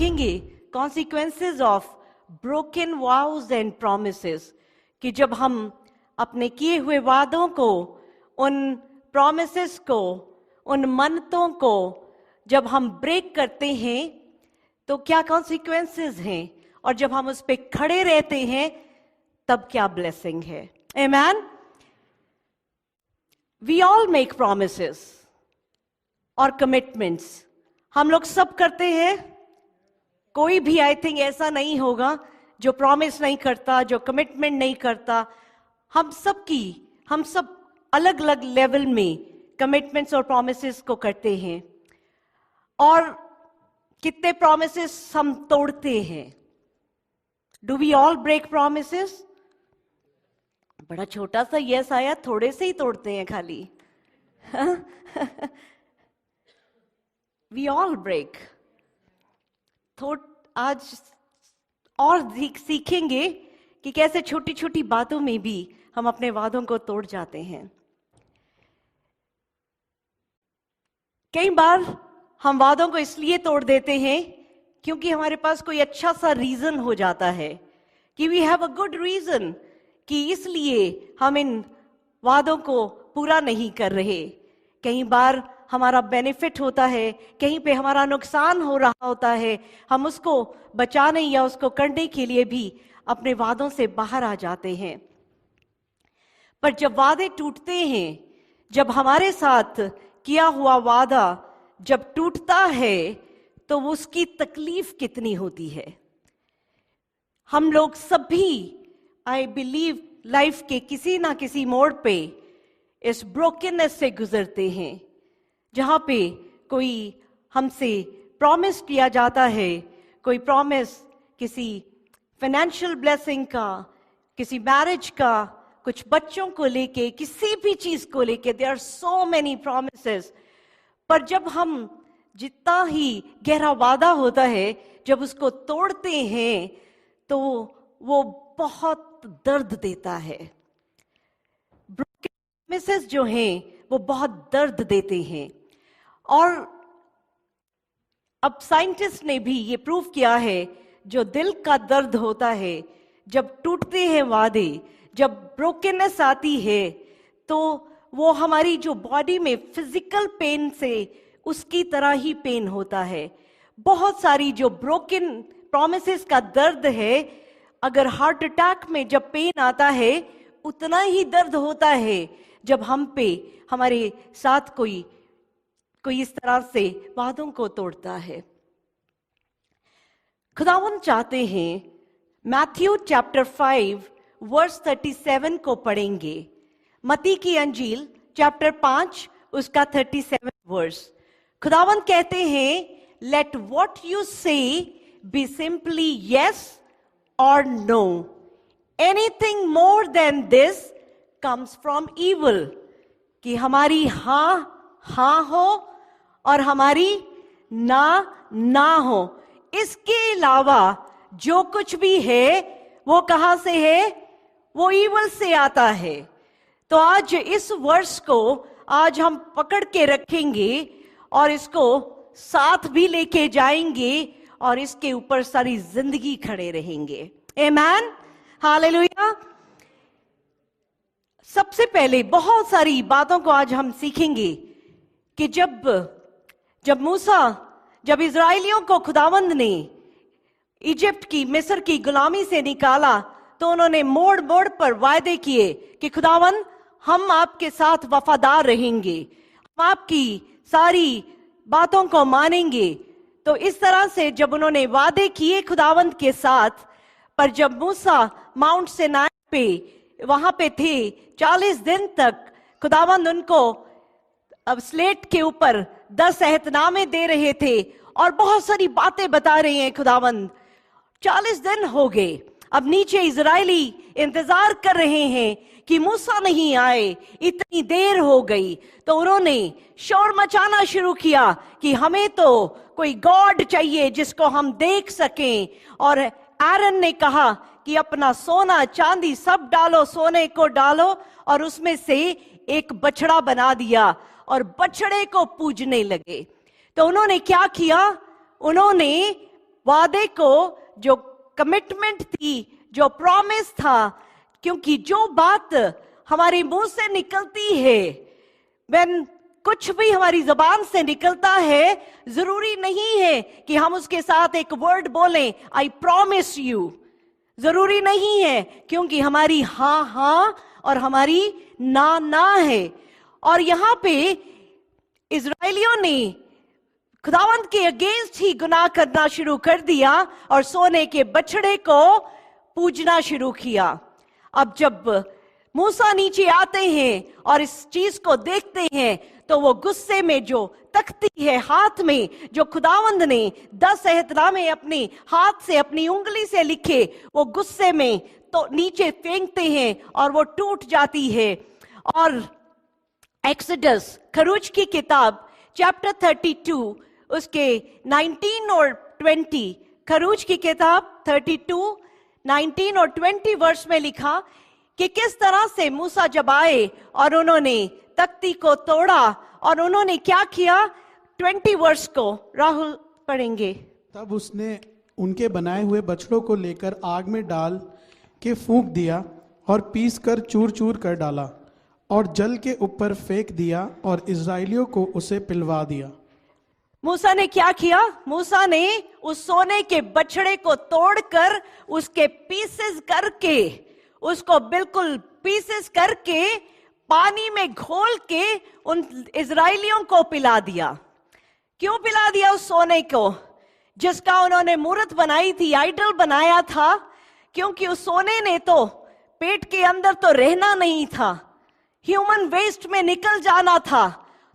देखेंगे consequences of broken वाउज and promises, कि जब हम अपने किए हुए वादों को, उन प्रॉमिसेस को, उन मन्नतों को जब हम ब्रेक करते हैं तो क्या कॉन्सिक्वेंसेस हैं, और जब हम उस पे खड़े रहते हैं तब क्या ब्लेसिंग है। आमेन। वी ऑल मेक प्रॉमिसेस और कमिटमेंट्स, हम लोग सब करते हैं। कोई भी आई थिंक ऐसा नहीं होगा जो प्रॉमिस नहीं करता, जो कमिटमेंट नहीं करता। हम सब अलग अलग लेवल में कमिटमेंट्स और प्रॉमिसेस को करते हैं। और कितने प्रॉमिसेस हम तोड़ते हैं? Do we all break promises? बड़ा छोटा सा यस आया, थोड़े से ही तोड़ते हैं खाली। We all break. आज और सीखेंगे कि कैसे छोटी छोटी बातों में भी हम अपने वादों को तोड़ जाते हैं। कई बार हम वादों को इसलिए तोड़ देते हैं क्योंकि हमारे पास कोई अच्छा सा रीजन हो जाता है, कि we have a good reason, कि इसलिए हम इन वादों को पूरा नहीं कर रहे। कई बार हमारा बेनिफिट होता है, कहीं पे हमारा नुकसान हो रहा होता है, हम उसको बचाने या उसको करने के लिए भी अपने वादों से बाहर आ जाते हैं। पर जब वादे टूटते हैं, जब हमारे साथ किया हुआ वादा जब टूटता है तो उसकी तकलीफ कितनी होती है। हम लोग सभी, आई बिलीव, लाइफ के किसी ना किसी मोड़ पे इस ब्रोकननेस से गुजरते हैं, जहां पे कोई हमसे प्रॉमिस किया जाता है, कोई प्रॉमिस किसी फाइनेंशियल ब्लेसिंग का, किसी मैरिज का, कुछ बच्चों को लेके, किसी भी चीज को लेके, there are so many promises. पर जब हम जितना ही गहरा वादा होता है, जब उसको तोड़ते हैं तो वो बहुत दर्द देता है। ब्रोकन प्रॉमिसेस जो हैं वो बहुत दर्द देते हैं। और अब साइंटिस्ट ने भी ये प्रूव किया है, जो दिल का दर्द होता है, जब टूटते हैं वादे, जब ब्रोकननेस आती है, तो वो हमारी जो बॉडी में फिजिकल पेन से उसकी तरह ही पेन होता है। बहुत सारी जो ब्रोकन प्रॉमिसेस का दर्द है, अगर हार्ट अटैक में जब पेन आता है उतना ही दर्द होता है जब हम पे हमारे साथ कोई इस तरह से वादों को तोड़ता है। खुदावंद चाहते हैं, मैथ्यू चैप्टर 5 वर्स 37 को पढ़ेंगे। मत्ती की अंजील चैप्टर 5 उसका 37 वर्स। खुदावंद कहते हैं, let what you say be simply yes और no, anything more than this comes from evil. कि हमारी हां हां हो और हमारी ना ना हो। इसके अलावा जो कुछ भी है वो कहां से है? वो इविल से आता है। तो आज इस वर्ष को आज हम पकड़ के रखेंगे और इसको साथ भी लेके जाएंगे और इसके ऊपर सारी जिंदगी खड़े रहेंगे। आमेन, हालेलुया। सबसे पहले बहुत सारी बातों को आज हम सीखेंगे कि जब मूसा, जब इजराइलियों को खुदावंद ने इजिप्ट की, मिस्र की गुलामी से निकाला, तो उन्होंने मोड़ मोड़ पर वायदे किए कि खुदावंद हम आपके साथ वफादार रहेंगे, हम आपकी सारी बातों को मानेंगे। तो इस तरह से जब उन्होंने वादे किए खुदावंद के साथ, पर जब मूसा माउंट सिनाई पे वहां पे थे 40 दिन तक, खुदावंद उनको अब स्लेट के ऊपर 10 अहदनामे दे रहे थे और बहुत सारी बातें बता रहे हैं खुदावंद। 40 दिन हो गए, अब नीचे इजरायली इंतजार कर रहे हैं कि मूसा नहीं आए, इतनी देर हो गई। तो उन्होंने शोर मचाना शुरू किया कि हमें तो कोई गॉड चाहिए जिसको हम देख सकें। और एरन ने कहा कि अपना सोना चांदी सब डालो, सोने को डालो, और उसमें से एक बछड़ा बना दिया और बछड़े को पूजने लगे। तो उन्होंने क्या किया? उन्होंने वादे को, जो कमिटमेंट थी, जो प्रॉमिस था, क्योंकि जो बात हमारे मुंह से निकलती है, when कुछ भी हमारी जबान से निकलता है, जरूरी नहीं है कि हम उसके साथ एक वर्ड बोलें, आई प्रॉमिस यू। जरूरी नहीं है, क्योंकि हमारी हाँ हाँ और हमारी ना ना है। और यहां पे इजराइलियों ने खुदावंद के अगेंस्ट ही गुनाह करना शुरू कर दिया और सोने के बछड़े को पूजना शुरू किया। अब जब मूसा नीचे आते हैं और इस चीज को देखते हैं, तो वो गुस्से में जो तख्ती है हाथ में, जो खुदावंद ने 10 अहदनामे अपने हाथ से, अपनी उंगली से लिखे, वो गुस्से में तो नीचे फेंकते हैं और वो टूट जाती है। और एक्सोडस, खरूज की किताब चैप्टर 32 उसके 19 और 20, खरूज की किताब 32, 19 और 20 वर्ष में लिखा कि किस तरह से मूसा जब आए और उन्होंने तख्ती को तोड़ा और उन्होंने क्या किया। 20 वर्ष को राहुल पढ़ेंगे। तब उसने उनके बनाए हुए बछड़ों को लेकर आग में डाल के फूंक दिया और पीस कर चूर चूर कर डाला और जल के ऊपर फेंक दिया और इजराइलियों को उसे पिलवा दिया। मूसा ने क्या किया? मूसा ने उस सोने के बछड़े को तोड़कर उसके पीसेस करके, उसको बिल्कुल पीसेस करके पानी में घोल के उन इजराइलियों को पिला दिया। क्यों पिला दिया उस सोने को जिसका उन्होंने मूर्त बनाई थी, आइडल बनाया था? क्योंकि उस सोने ने तो पेट के अंदर तो रहना नहीं था, ह्यूमन वेस्ट में निकल जाना था,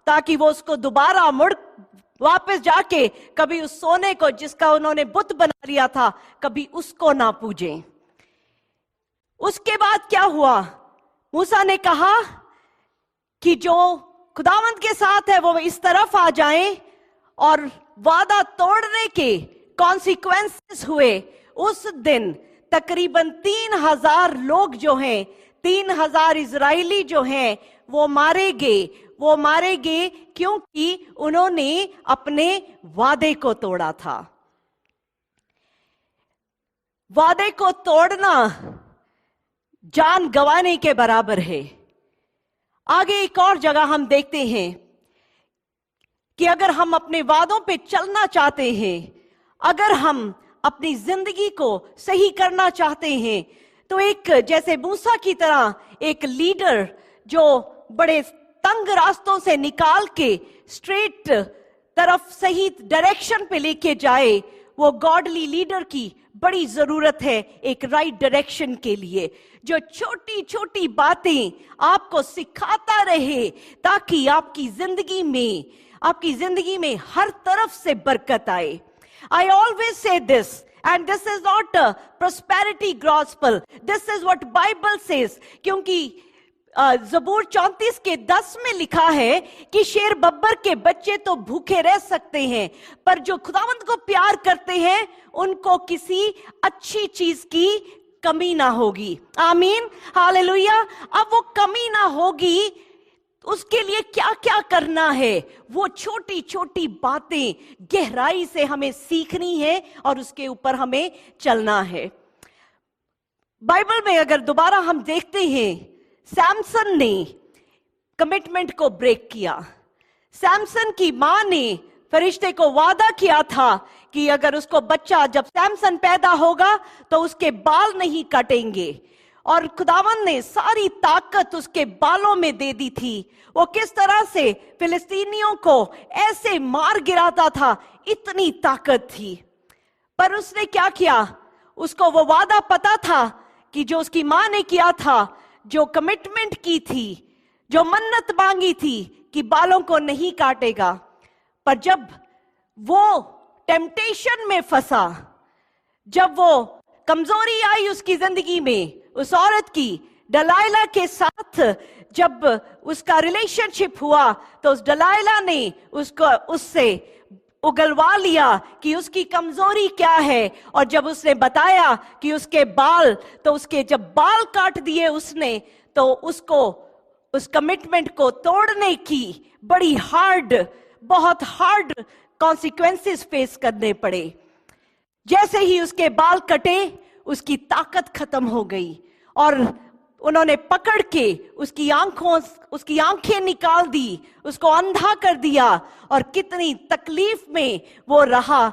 ताकि वो उसको दोबारा मुड़ वापस जाके कभी उस सोने को जिसका उन्होंने बुत बना लिया था, कभी उसको ना पूजें। उसके बाद क्या हुआ? मूसा ने कहा कि जो खुदावंद के साथ है वो इस तरफ आ जाएं, और वादा तोड़ने के कॉन्सिक्वेंसेस हुए। उस दिन तकरीबन 3000 लोग जो हैं, 3000 इजराइली जो हैं, वो मारे गए। वो मारे गए क्योंकि उन्होंने अपने वादे को तोड़ा था। वादे को तोड़ना जान गंवाने के बराबर है। आगे एक और जगह हम देखते हैं कि अगर हम अपने वादों पे चलना चाहते हैं, अगर हम अपनी जिंदगी को सही करना चाहते हैं, तो एक जैसे मूसा की तरह एक लीडर जो बड़े तंग रास्तों से निकाल के स्ट्रेट तरफ सही डायरेक्शन पे लेके जाए, वो गॉडली लीडर की बड़ी जरूरत है एक राइट डायरेक्शन के लिए, जो छोटी छोटी बातें आपको सिखाता रहे, ताकि आपकी जिंदगी में हर तरफ से बरकत आए। I always say this, and this is not a prosperity gospel, this is what Bible says, क्योंकि ज़बूर 34 के 10 में लिखा है कि शेर बब्बर के बच्चे तो भूखे रह सकते हैं, पर जो खुदावंद को प्यार करते हैं उनको किसी अच्छी चीज की कमी ना होगी। आमीन, हालेलुया। अब वो कमी ना होगी, उसके लिए क्या क्या करना है, वो छोटी छोटी बातें गहराई से हमें सीखनी है और उसके ऊपर हमें चलना है। बाइबल में अगर दोबारा हम देखते हैं, सैमसन ने कमिटमेंट को ब्रेक किया। सैमसन की मां ने फरिश्ते को वादा किया था कि अगर उसको बच्चा, जब सैमसन पैदा होगा तो उसके बाल नहीं कटेंगे, और खुदावन ने सारी ताकत उसके बालों में दे दी थी। वो किस तरह से फिलिस्तीनियों को ऐसे मार गिराता था, इतनी ताकत थी। पर उसने क्या किया? उसको वो वादा पता था कि जो उसकी मां ने किया था, जो कमिटमेंट की थी, जो मन्नत मांगी थी कि बालों को नहीं काटेगा, पर जब वो टेम्पटेशन में फंसा, जब वो कमजोरी आई उसकी जिंदगी में, उस औरत की दलाइला के साथ जब उसका रिलेशनशिप हुआ, तो उस दलाइला ने उससे उगलवा लिया कि उसकी कमजोरी क्या है। और जब उसने बताया कि उसके बाल, तो उसके जब बाल काट दिए उसने, तो उसको उस कमिटमेंट को तोड़ने की बहुत हार्ड कॉन्सिक्वेंसेस फेस करने पड़े। जैसे ही उसके बाल कटे, उसकी ताकत खत्म हो गई और उन्होंने पकड़ के उसकी आंखें निकाल दी, उसको अंधा कर दिया। और कितनी तकलीफ में वो रहा,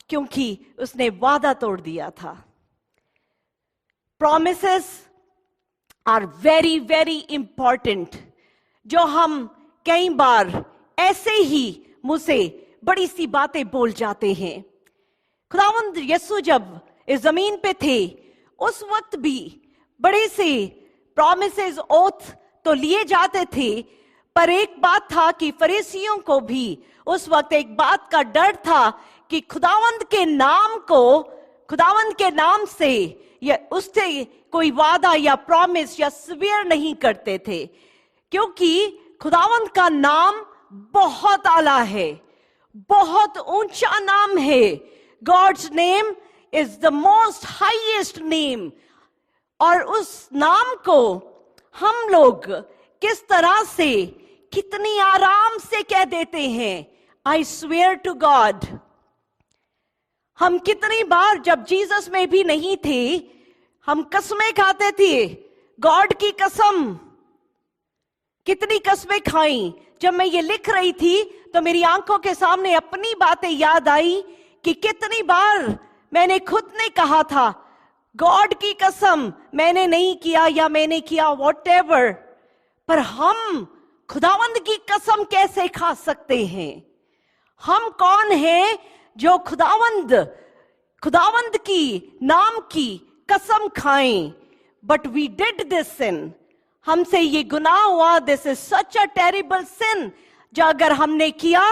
क्योंकि उसने वादा तोड़ दिया था। Promises are very very important, जो हम कई बार ऐसे ही मुझसे बड़ी सी बातें बोल जाते हैं। खुदावंद यीशु जब इस जमीन पे थे, उस वक्त भी बड़े से प्रॉमिसेस, ओथ तो लिए जाते थे, पर एक बात था कि फरीसियों को भी उस वक्त एक बात का डर था कि खुदावंद के नाम से या उससे कोई वादा या प्रॉमिस या स्वेयर नहीं करते थे, क्योंकि खुदावंद का नाम बहुत आला है, बहुत ऊंचा नाम है। God's name is the most highest name. और उस नाम को हम लोग किस तरह से, कितनी आराम से कह देते हैं, आई स्वेयर टू गॉड। हम कितनी बार जब जीसस में भी नहीं थे, हम कसमें खाते थे, गॉड की कसम। कितनी कसमें खाई। जब मैं ये लिख रही थी तो मेरी आंखों के सामने अपनी बातें याद आई कि कितनी बार मैंने खुद ने कहा था, गॉड की कसम मैंने नहीं किया या मैंने किया, व्हाटएवर। पर हम खुदावंद की कसम कैसे खा सकते हैं? हम कौन हैं जो खुदावंद की नाम की कसम खाएं? But we did this sin, हमसे ये गुनाह हुआ। This is such a terrible sin, जो अगर हमने किया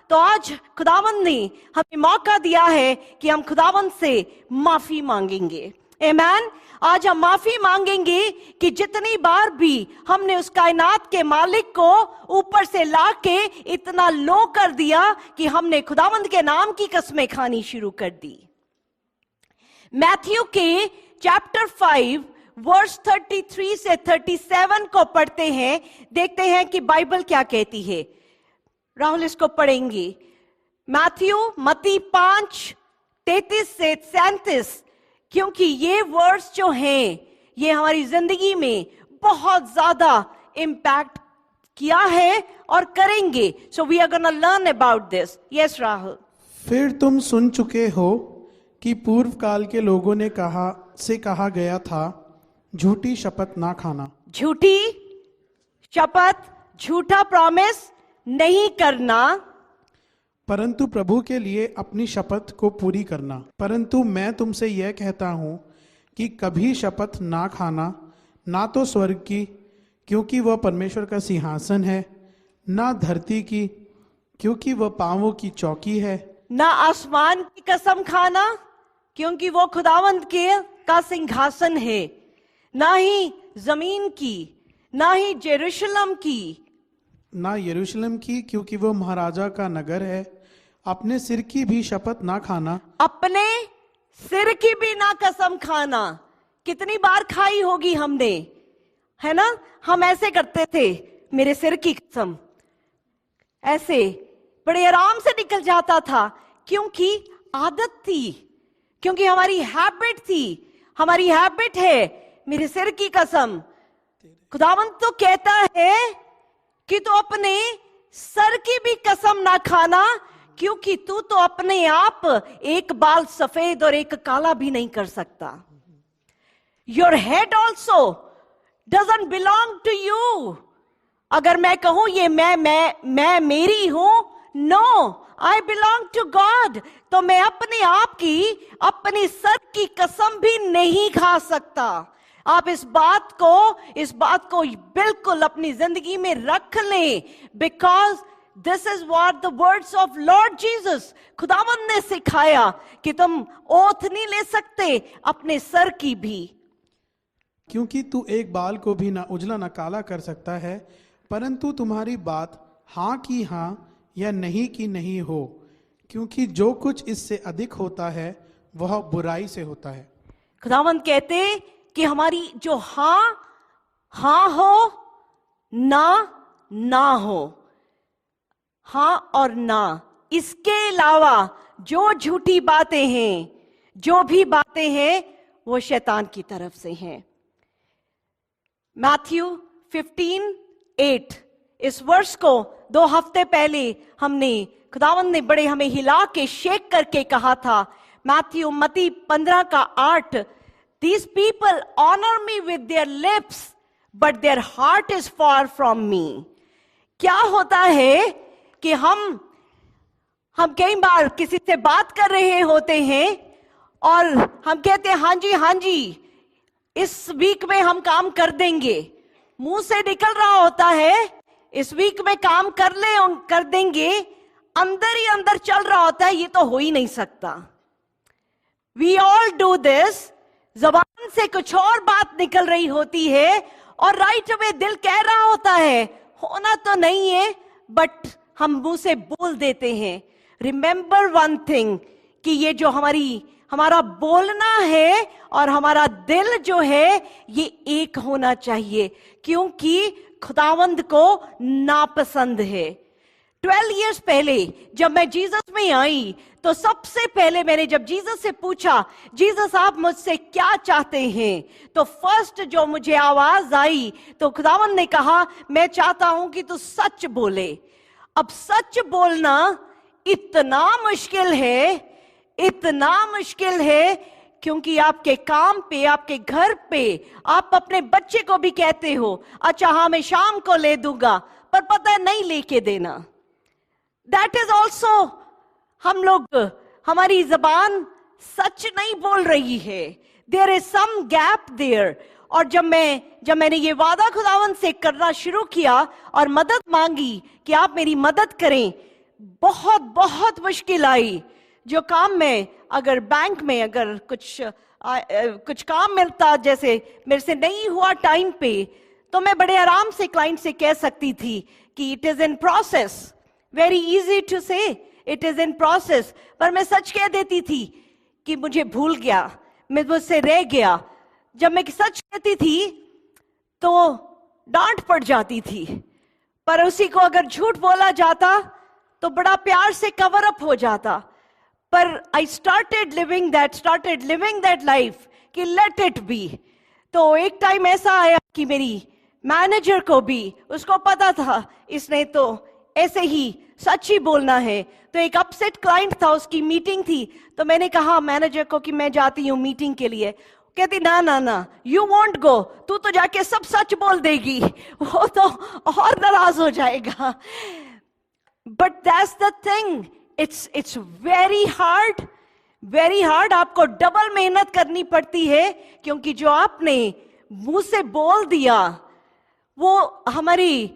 तो आज खुदावंद ने हमें मौका दिया है कि हम खुदावंद से माफी मांगेंगे। आमीन। आज हम माफी मांगेंगे कि जितनी बार भी हमने उस कायनात के मालिक को ऊपर से लाके इतना लो कर दिया कि हमने खुदावंद के नाम की कसमें खानी शुरू कर दी। मैथ्यू के चैप्टर 5 वर्स 33 से 37 को पढ़ते हैं, देखते हैं कि बाइबल क्या कहती है। राहुल इसको पढ़ेंगे। मत्ती 5:33 से 37, क्योंकि ये वर्स जो हैं ये हमारी जिंदगी में बहुत ज्यादा इंपैक्ट किया है और करेंगे। So we are gonna learn about this. Yes Rahul. फिर तुम सुन चुके हो कि पूर्व काल के लोगों ने कहा गया था, झूठी शपथ ना खाना। झूठी शपथ, झूठा प्रॉमिस नहीं करना, परंतु प्रभु के लिए अपनी शपथ को पूरी करना। परंतु मैं तुमसे यह कहता हूं कि कभी शपथ ना खाना, ना तो स्वर्ग की, क्योंकि वह परमेश्वर का सिंहासन है, ना धरती की, क्योंकि वह पांवों की चौकी है, ना आसमान की कसम खाना, क्योंकि वो खुदावंद का सिंहासन है, ना ही जमीन की, ना ही जेरूशलेम की, ना यरूशलेम की, क्योंकि वह महाराजा का नगर है। अपने सिर की भी शपथ ना खाना। अपने सिर की भी ना कसम खाना। कितनी बार खाई होगी हमने, है ना? हम ऐसे करते थे, मेरे सिर की कसम, ऐसे बड़े आराम से निकल जाता था, क्योंकि आदत थी, क्योंकि हमारी हैबिट थी, हमारी हैबिट है मेरे सिर की कसम। खुदावंद तो कहता है कि तू अपने सर की भी कसम ना खाना, क्योंकि तू तो अपने आप एक बाल सफेद और एक काला भी नहीं कर सकता। Your head also doesn't belong to you. अगर मैं कहूं ये मैं मेरी हूं, no, I belong to God, तो मैं अपने आप की, अपनी सर की कसम भी नहीं खा सकता। आप इस बात को बिल्कुल अपनी जिंदगी में रख लें, because this is what the words of Lord Jesus, खुदावंद ने सिखाया कि तुम ओथ नहीं ले सकते अपने सर की भी, क्योंकि तू एक बाल को भी ना उजला ना काला कर सकता है। परंतु तुम्हारी बात हाँ की हाँ या नहीं की नहीं हो, क्योंकि जो कुछ इससे अधिक होता है वह बुराई से होता है। खुदावंद कहते कि हमारी जो हाँ हो, ना हो, हाँ और ना, इसके अलावा जो झूठी बातें हैं, जो भी बातें हैं वो शैतान की तरफ से हैं। मैथ्यू 15:8, इस वर्ष को 2 हफ्ते पहले हमने, खुदावंद ने बड़े हमें हिला के शेक करके कहा था, मैथ्यू मती 15:8, these people honour me with their lips but their heart is far from me. क्या होता है कि हम कई बार किसी से बात कर रहे होते हैं और हम कहते हैं हाँ जी इस वीक में हम काम कर देंगे, मुंह से निकल रहा होता है इस वीक में काम कर देंगे, अंदर ही अंदर चल रहा होता है ये तो हो ही नहीं सकता। वी ऑल डू दिस, जबान से कुछ और बात निकल रही होती है और राइट अवे दिल कह रहा होता है होना तो नहीं है, बट हम मुंह से बोल देते हैं। रिमेंबर वन थिंग कि ये जो हमारा बोलना है और हमारा दिल जो है ये एक होना चाहिए, क्योंकि खुदावंद को नापसंद है। 12 इयर्स पहले जब मैं जीसस में आई तो सबसे पहले मैंने जब जीसस से पूछा, जीसस आप मुझसे क्या चाहते हैं, तो फर्स्ट जो मुझे आवाज आई तो खुदावंद ने कहा मैं चाहता हूं कि तू सच बोले। अब सच बोलना इतना मुश्किल है क्योंकि आपके काम पे, आपके घर पे आप अपने बच्चे को भी कहते हो अच्छा हाँ मैं शाम को ले दूंगा, पर पता है नहीं लेके देना। दैट इज ऑल्सो, हम लोग, हमारी जबान सच नहीं बोल रही है, there is some gap there. और जब मैंने ये वादा खुदावंद से करना शुरू किया और मदद मांगी कि आप मेरी मदद करें, बहुत मुश्किल आई। जो काम में अगर बैंक में अगर कुछ काम मिलता, जैसे मेरे से नहीं हुआ टाइम पे, तो मैं बड़े आराम से क्लाइंट से कह सकती थी कि it is in process, very easy to say it is in process, पर मैं सच कह देती थी कि मुझे भूल गया, मुझसे रह गया। जब मैं सच कहती थी तो डांट पड़ जाती थी, पर उसी को अगर झूठ बोला जाता तो बड़ा प्यार से कवर अप हो जाता। पर I started living that life कि लेट इट बी। तो एक टाइम ऐसा आया कि मेरी मैनेजर को भी, उसको पता था इसने तो ऐसे ही सच ही बोलना है। तो एक अपसेट क्लाइंट था, उसकी मीटिंग थी, तो मैंने कहा मैनेजर को कि मैं जाती हूँ मीटिंग के लिए। कहती ना यू वॉन्ट गो, तू तो जाके सब सच बोल देगी, वो तो और नाराज हो जाएगा। But that's the thing, it's very hard, आपको डबल मेहनत करनी पड़ती है, क्योंकि जो आपने मुंह से बोल दिया वो हमारी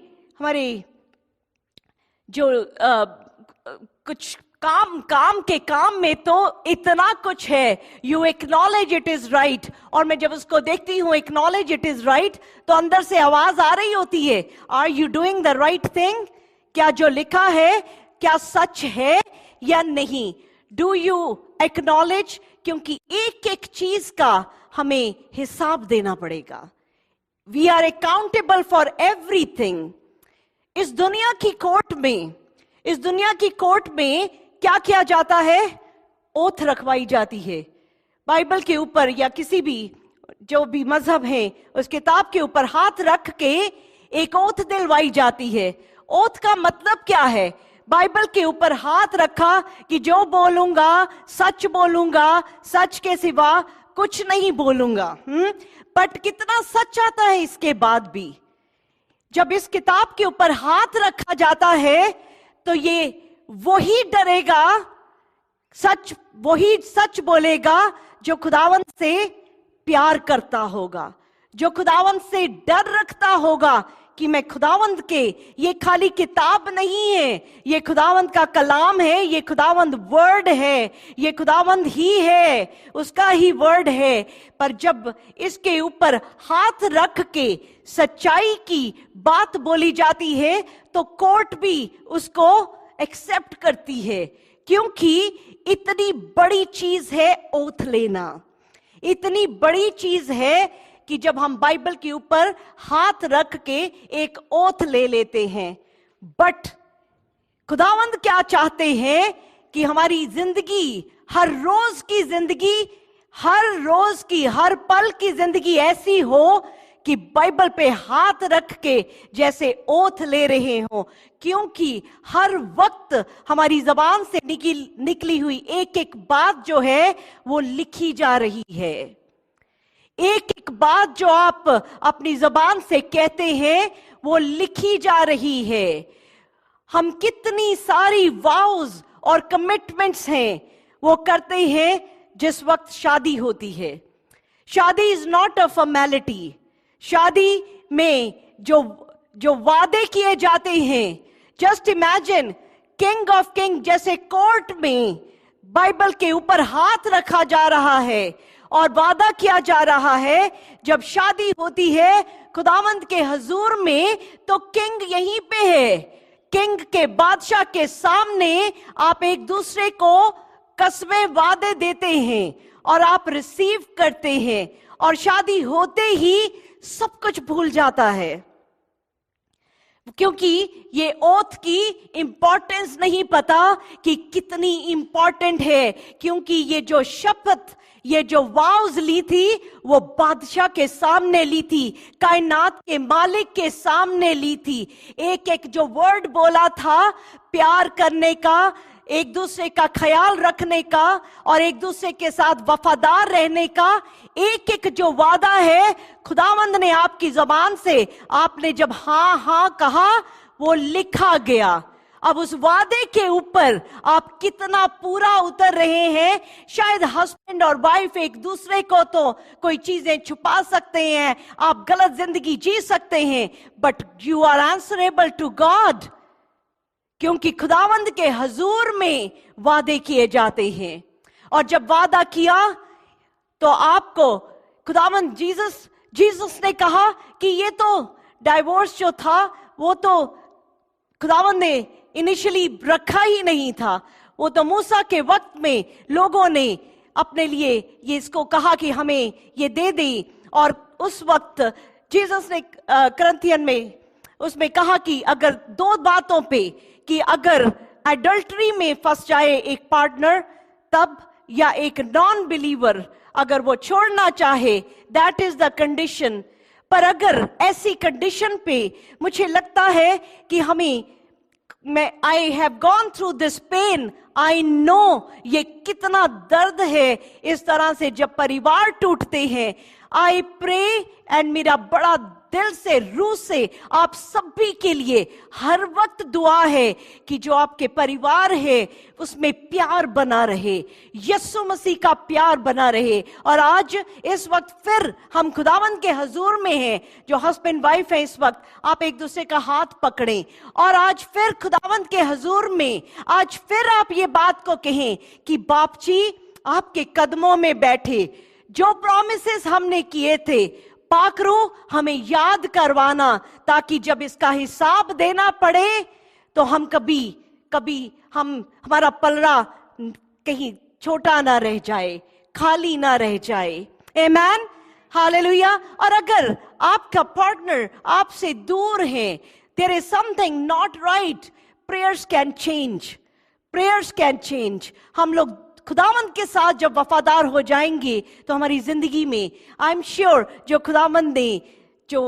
जो कुछ काम में तो इतना कुछ है। You acknowledge it is right, और मैं जब उसको देखती हूँ एक्नॉलेज इट इज राइट, तो अंदर से आवाज आ रही होती है, are you doing the right thing? क्या जो लिखा है क्या सच है या नहीं? Do you acknowledge? क्योंकि एक एक चीज का हमें हिसाब देना पड़ेगा। We are accountable for everything. इस दुनिया की कोर्ट में क्या किया जाता है? ओथ रखवाई जाती है। बाइबल के ऊपर या किसी भी जो भी मजहब है उस किताब के ऊपर हाथ रख के एक ओथ दिलवाई जाती है। ओथ का मतलब क्या है? बाइबल के ऊपर हाथ रखा कि जो बोलूंगा सच के सिवा कुछ नहीं बोलूंगा। बट कितना सच आता है इसके बाद भी। जब इस किताब के ऊपर हाथ रखा जाता है तो ये वही डरेगा, वही सच बोलेगा जो खुदावंत से प्यार करता होगा, जो खुदावंत से डर रखता होगा कि मैं खुदावंत के, ये खाली किताब नहीं है, ये खुदावंत का कलाम है, ये खुदावंत वर्ड है, ये खुदावंत ही है, उसका ही वर्ड है। पर जब इसके ऊपर हाथ रख के सच्चाई की बात बोली जाती है तो कोर्ट भी उसको एक्सेप्ट करती है, क्योंकि इतनी बड़ी चीज है ओथ लेना। इतनी बड़ी चीज है कि जब हम बाइबल के ऊपर हाथ रख के एक ओथ ले लेते हैं। बट खुदावंद क्या चाहते हैं कि हमारी जिंदगी, हर रोज की जिंदगी, हर रोज की, हर पल की जिंदगी ऐसी हो कि बाइबल पे हाथ रख के जैसे ओथ ले रहे हो, क्योंकि हर वक्त हमारी जबान से निकली हुई एक एक बात जो है वो लिखी जा रही है। एक एक बात जो आप अपनी जबान से कहते हैं वो लिखी जा रही है। हम कितनी सारी वाउज और कमिटमेंट्स हैं वो करते हैं जिस वक्त शादी होती है। शादी इज नॉट अ फॉर्मेलिटी। शादी में जो वादे किए जाते हैं, just imagine king of king जैसे कोर्ट में बाइबल के ऊपर हाथ रखा जा रहा है और वादा किया जा रहा है। जब शादी होती है खुदावंद के हुजूर में, तो किंग यहीं पे है। किंग के बादशाह के सामने आप एक दूसरे को कसमें वादे देते हैं और आप रिसीव करते हैं, और शादी होते ही सब कुछ भूल जाता है, क्योंकि ये ओथ की इंपॉर्टेंस नहीं पता कि कितनी इंपॉर्टेंट है। क्योंकि ये जो शपथ, ये जो वाउज ली थी वो बादशाह के सामने ली थी, कायनात के मालिक के सामने ली थी। एक एक जो वर्ड बोला था प्यार करने का, एक दूसरे का ख्याल रखने का और एक दूसरे के साथ वफादार रहने का, एक एक जो वादा है खुदावंद ने आपकी जबान से, आपने जब हाँ हाँ कहा वो लिखा गया। अब उस वादे के ऊपर आप कितना पूरा उतर रहे हैं। शायद हस्बैंड और वाइफ एक दूसरे को तो कोई चीजें छुपा सकते हैं, आप गलत जिंदगी जी सकते हैं, but you are answerable to God, क्योंकि खुदावंद के हुजूर में वादे किए जाते हैं। और जब वादा किया तो आपको खुदावंद जीसस ने कहा कि ये तो डाइवोर्स जो था वो तो खुदावंद ने इनिशियली रखा ही नहीं था। वो तो मूसा के वक्त में लोगों ने अपने लिए ये इसको कहा कि हमें ये दे दे, और उस वक्त जीसस ने करंथियन में उसमें कहा कि अगर दो बातों पे, कि अगर एडल्ट्री में फंस जाए एक पार्टनर तब, या एक नॉन बिलीवर अगर वो छोड़ना चाहे, दैट इज द कंडीशन। पर अगर ऐसी कंडीशन पे मुझे लगता है कि I have gone through this pain, I know ये कितना दर्द है इस तरह से जब परिवार टूटते हैं। आई प्रे एंड मेरा बड़ा दिल से, रूह से आप सभी के लिए हर वक्त दुआ है कि जो आपके परिवार है उसमें प्यार बना रहे, यीशु मसीह का प्यार बना रहे। और आज इस वक्त फिर हम खुदावंद के हुजूर में हैं, जो हस्बैंड वाइफ है, इस वक्त आप एक दूसरे का हाथ पकड़ें और आज फिर खुदावंद के हुजूर में आज फिर आप ये बात को कहें कि बाप जी आपके कदमों में बैठे, जो प्रॉमिसेस हमने किए थे पाकरू हमें याद करवाना, ताकि जब इसका हिसाब देना पड़े तो हम कभी हमारा पलड़ा कहीं छोटा ना रह जाए, खाली ना रह जाए। आमीन, हालेलुया। और अगर आपका पार्टनर आपसे दूर है, there is something not right, prayers can change, prayers can change. हम लोग खुदावंद के साथ जब वफादार हो जाएंगे तो हमारी जिंदगी में आई एम श्योर जो खुदावंद ने जो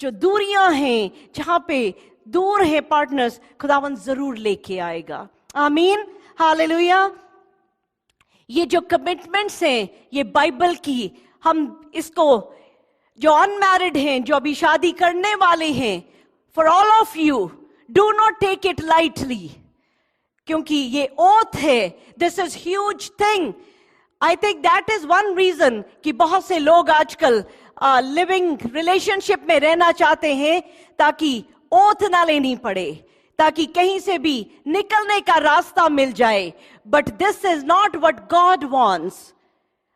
दूरियां हैं, जहां पे दूर है पार्टनर्स, खुदावंद जरूर लेके आएगा। आमीन, हालेलुया। ये जो कमिटमेंट्स हैं ये बाइबल की, हम इसको जो अनमैरिड हैं, जो अभी शादी करने वाले हैं, for all of you do not take it lightly, क्योंकि ये ओथ है, this is huge thing. I think that is one reason कि बहुत से लोग आजकल लिविंग रिलेशनशिप में रहना चाहते हैं ताकि ओथ ना लेनी पड़े, ताकि कहीं से भी निकलने का रास्ता मिल जाए। But this is not what God wants.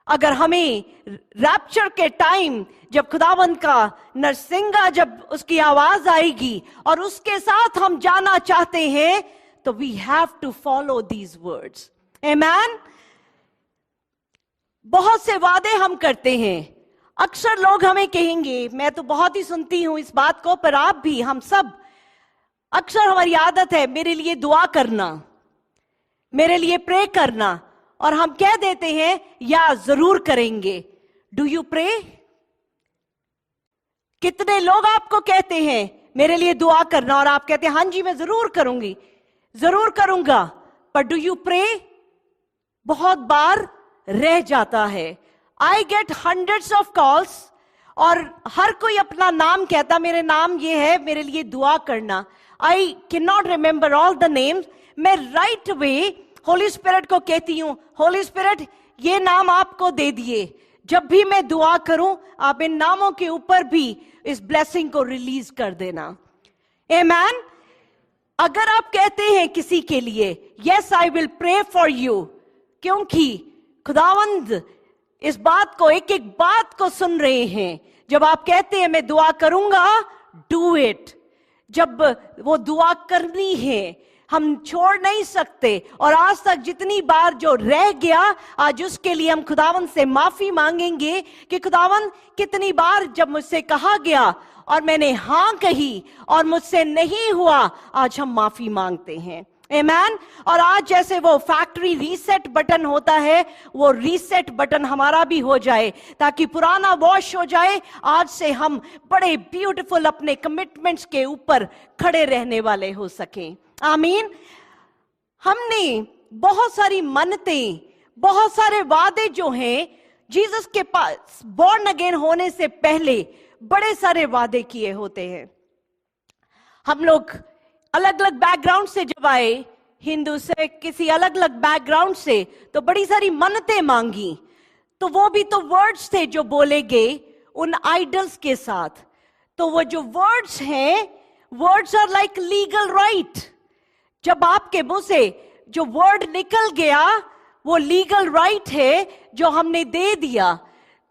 अगर हमें रैप्चर के टाइम जब खुदावंद का नरसिंगा, जब उसकी आवाज आएगी और उसके साथ हम जाना चाहते हैं, तो we have to follow these words. Amen? बहुत से वादे हम करते हैं। अक्सर लोग हमें कहेंगे, मैं तो बहुत ही सुनती हूं इस बात को, पर आप भी, हम सब, अक्सर हमारी आदत है मेरे लिए दुआ करना, मेरे लिए प्रे करना, और हम कह देते हैं या जरूर करेंगे। Do you pray? कितने लोग आपको कहते हैं मेरे लिए दुआ करना, और आप कहते हैं हाँ जी मैं जरूर करूंगी, जरूर करूंगा, पर डू यू प्रे? बहुत बार रह जाता है। I get hundreds of calls, और हर कोई अपना नाम कहता, मेरे नाम ये है, मेरे लिए दुआ करना। I can not remember all the names. मैं राइट वे होली स्पिरिट को कहती हूं, होली स्पिरिट ये नाम आपको दे दिए, जब भी मैं दुआ करूं आप इन नामों के ऊपर भी इस ब्लेसिंग को रिलीज कर देना। आमेन। अगर आप कहते हैं किसी के लिए yes I will pray for you, क्योंकि खुदावंद इस बात को, एक एक बात को सुन रहे हैं। जब आप कहते हैं मैं दुआ करूंगा, डू इट। जब वो दुआ करनी है, हम छोड़ नहीं सकते। और आज तक जितनी बार जो रह गया, आज उसके लिए हम खुदावंद से माफी मांगेंगे कि खुदावंद कितनी बार जब मुझसे कहा गया और मैंने हां कही और मुझसे नहीं हुआ, आज हम माफी मांगते हैं। आमेन। और आज जैसे वो फैक्ट्री रीसेट बटन होता है, वो रीसेट बटन हमारा भी हो जाए, ताकि पुराना वॉश हो जाए। आज से हम बड़े ब्यूटीफुल अपने कमिटमेंट्स के ऊपर खड़े रहने वाले हो सकें। आमीन। हमने बहुत सारी मन्नतें, बहुत सारे वादे जो हैं, जीसस के पास बॉर्न अगेन होने से पहले बड़े सारे वादे किए होते हैं। हम लोग अलग अलग बैकग्राउंड से जब आए, हिंदू से, किसी अलग अलग बैकग्राउंड से, तो बड़ी सारी मन्नतें मांगी। तो वो भी तो वर्ड्स थे जो बोले गए उन आइडल्स के साथ। तो वो जो वर्ड्स हैं, words are like legal right. जब आपके मुंह से जो वर्ड निकल गया, वो लीगल राइट है जो हमने दे दिया।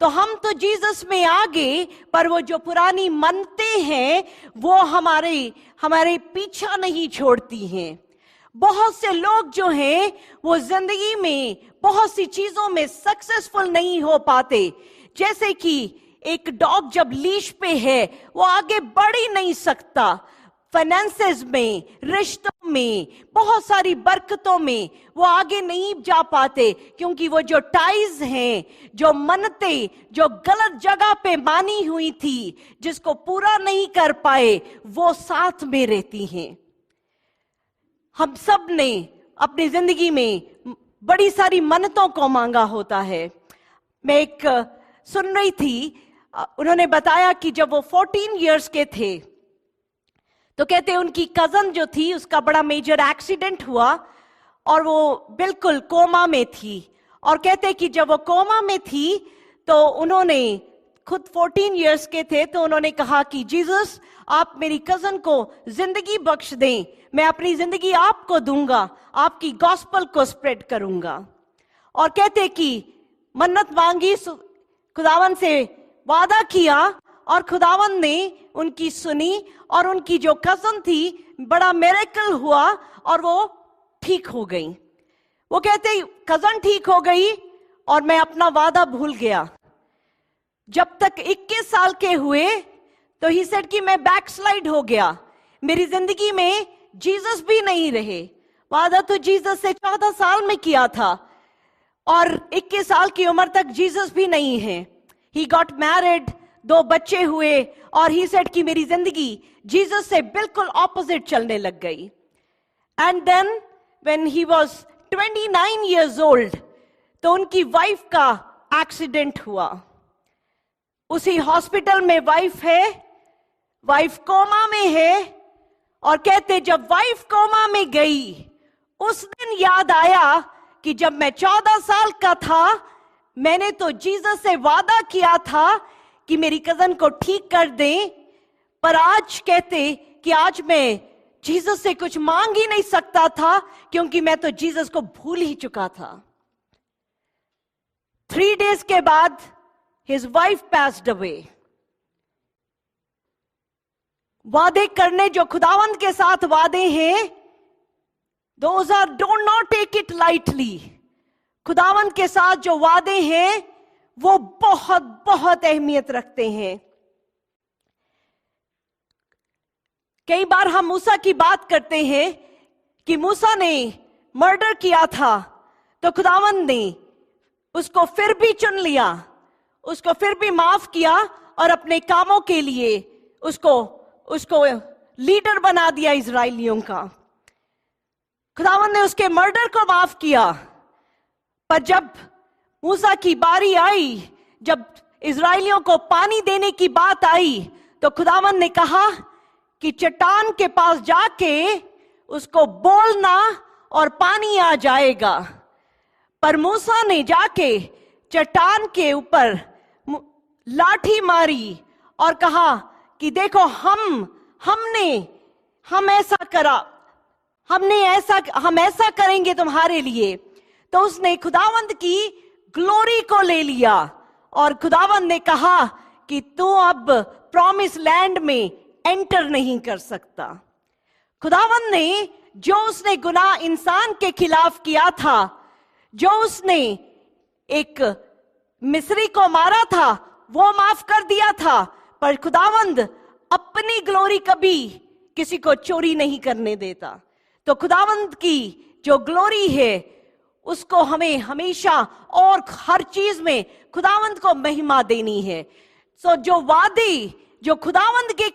तो हम तो जीसस में आ गए, पर वो जो पुरानी मन्नतें हैं वो हमारे पीछा नहीं छोड़ती हैं। बहुत से लोग जो हैं वो जिंदगी में बहुत सी चीजों में सक्सेसफुल नहीं हो पाते। जैसे कि एक डॉग जब लीश पे है वो आगे बढ़ ही नहीं सकता। फाइनेंसेस में, रिश्तों में, बहुत सारी बरकतों में वो आगे नहीं जा पाते, क्योंकि वो जो टाइज हैं, जो मन्नतें जो गलत जगह पे मानी हुई थी, जिसको पूरा नहीं कर पाए, वो साथ में रहती हैं। हम सब ने अपनी जिंदगी में बड़ी सारी मन्नतों को मांगा होता है। मैं एक सुन रही थी, उन्होंने बताया कि जब वो 14 इयर्स के थे, तो कहते उनकी कजन जो थी उसका बड़ा मेजर एक्सीडेंट हुआ और वो बिल्कुल कोमा में थी। और कहते कि जब वो कोमा में थी तो उन्होंने खुद 14 इयर्स के थे, तो उन्होंने कहा कि जीसस आप मेरी कजन को जिंदगी बख्श दें, मैं अपनी जिंदगी आपको दूंगा, आपकी गॉस्पल को स्प्रेड करूंगा। और कहते कि मन्नत मांगी, खुदावन से वादा किया, और खुदावन ने उनकी सुनी, और उनकी जो कजन थी बड़ा मिरेकल हुआ और वो ठीक हो गई। वो कहते कजन ठीक हो गई और मैं अपना वादा भूल गया। जब तक 21 साल के हुए तो ही सेड कि मैं बैकस्लाइड हो गया, मेरी जिंदगी में जीसस भी नहीं रहे। वादा तो जीसस से 14 साल में किया था और 21 साल की उम्र तक जीसस भी नहीं है। ही गॉट मैरिड, 2 बच्चे हुए, और ही सेड कि मेरी जिंदगी जीसस से बिल्कुल ऑपोजिट चलने लग गई। And then when he was 29 years old, तो उनकी वाइफ का एक्सीडेंट हुआ। उसी हॉस्पिटल में वाइफ है, वाइफ कोमा में है, और कहते जब वाइफ कोमा में गई, उस दिन याद आया कि जब मैं 14 साल का था, मैंने तो जीसस से वादा किया था कि मेरी कजन को ठीक कर दें, पर आज कहते कि आज मैं जीसस से कुछ मांग ही नहीं सकता था, क्योंकि मैं तो जीसस को भूल ही चुका था। 3 days के बाद his wife passed away। वादे करने जो खुदावंद के साथ वादे हैं, those are don't not take it lightly। खुदावंद के साथ जो वादे हैं वो बहुत बहुत अहमियत रखते हैं। कई बार हम मूसा की बात करते हैं कि मूसा ने मर्डर किया था, तो खुदावंद ने उसको फिर भी चुन लिया, उसको फिर भी माफ किया और अपने कामों के लिए उसको लीडर बना दिया इजरायलियों का। खुदावंद ने उसके मर्डर को माफ किया। पर जब मूसा की बारी आई, जब इजरायलियों को पानी देने की बात आई, तो खुदावंद ने कहा कि चट्टान के पास जाके उसको बोलना और पानी आ जाएगा। पर मूसा ने जाके चट्टान के ऊपर लाठी मारी और कहा कि देखो हम ऐसा करा, हम ऐसा करेंगे तुम्हारे लिए। तो उसने खुदावंद की ग्लोरी को ले लिया और खुदावंद ने कहा कि तू अब प्रॉमिस लैंड में एंटर नहीं कर सकता। खुदावंद ने जो उसने गुनाह इंसान के खिलाफ किया था, जो उसने एक मिस्री को मारा था, वो माफ कर दिया था। पर खुदावंद अपनी ग्लोरी कभी किसी को चोरी नहीं करने देता। तो खुदावंद की जो ग्लोरी है उसको हमें हमेशा और हर चीज में खुदावंद को महिमा देनी है। सो जो वादे जो खुदावंद के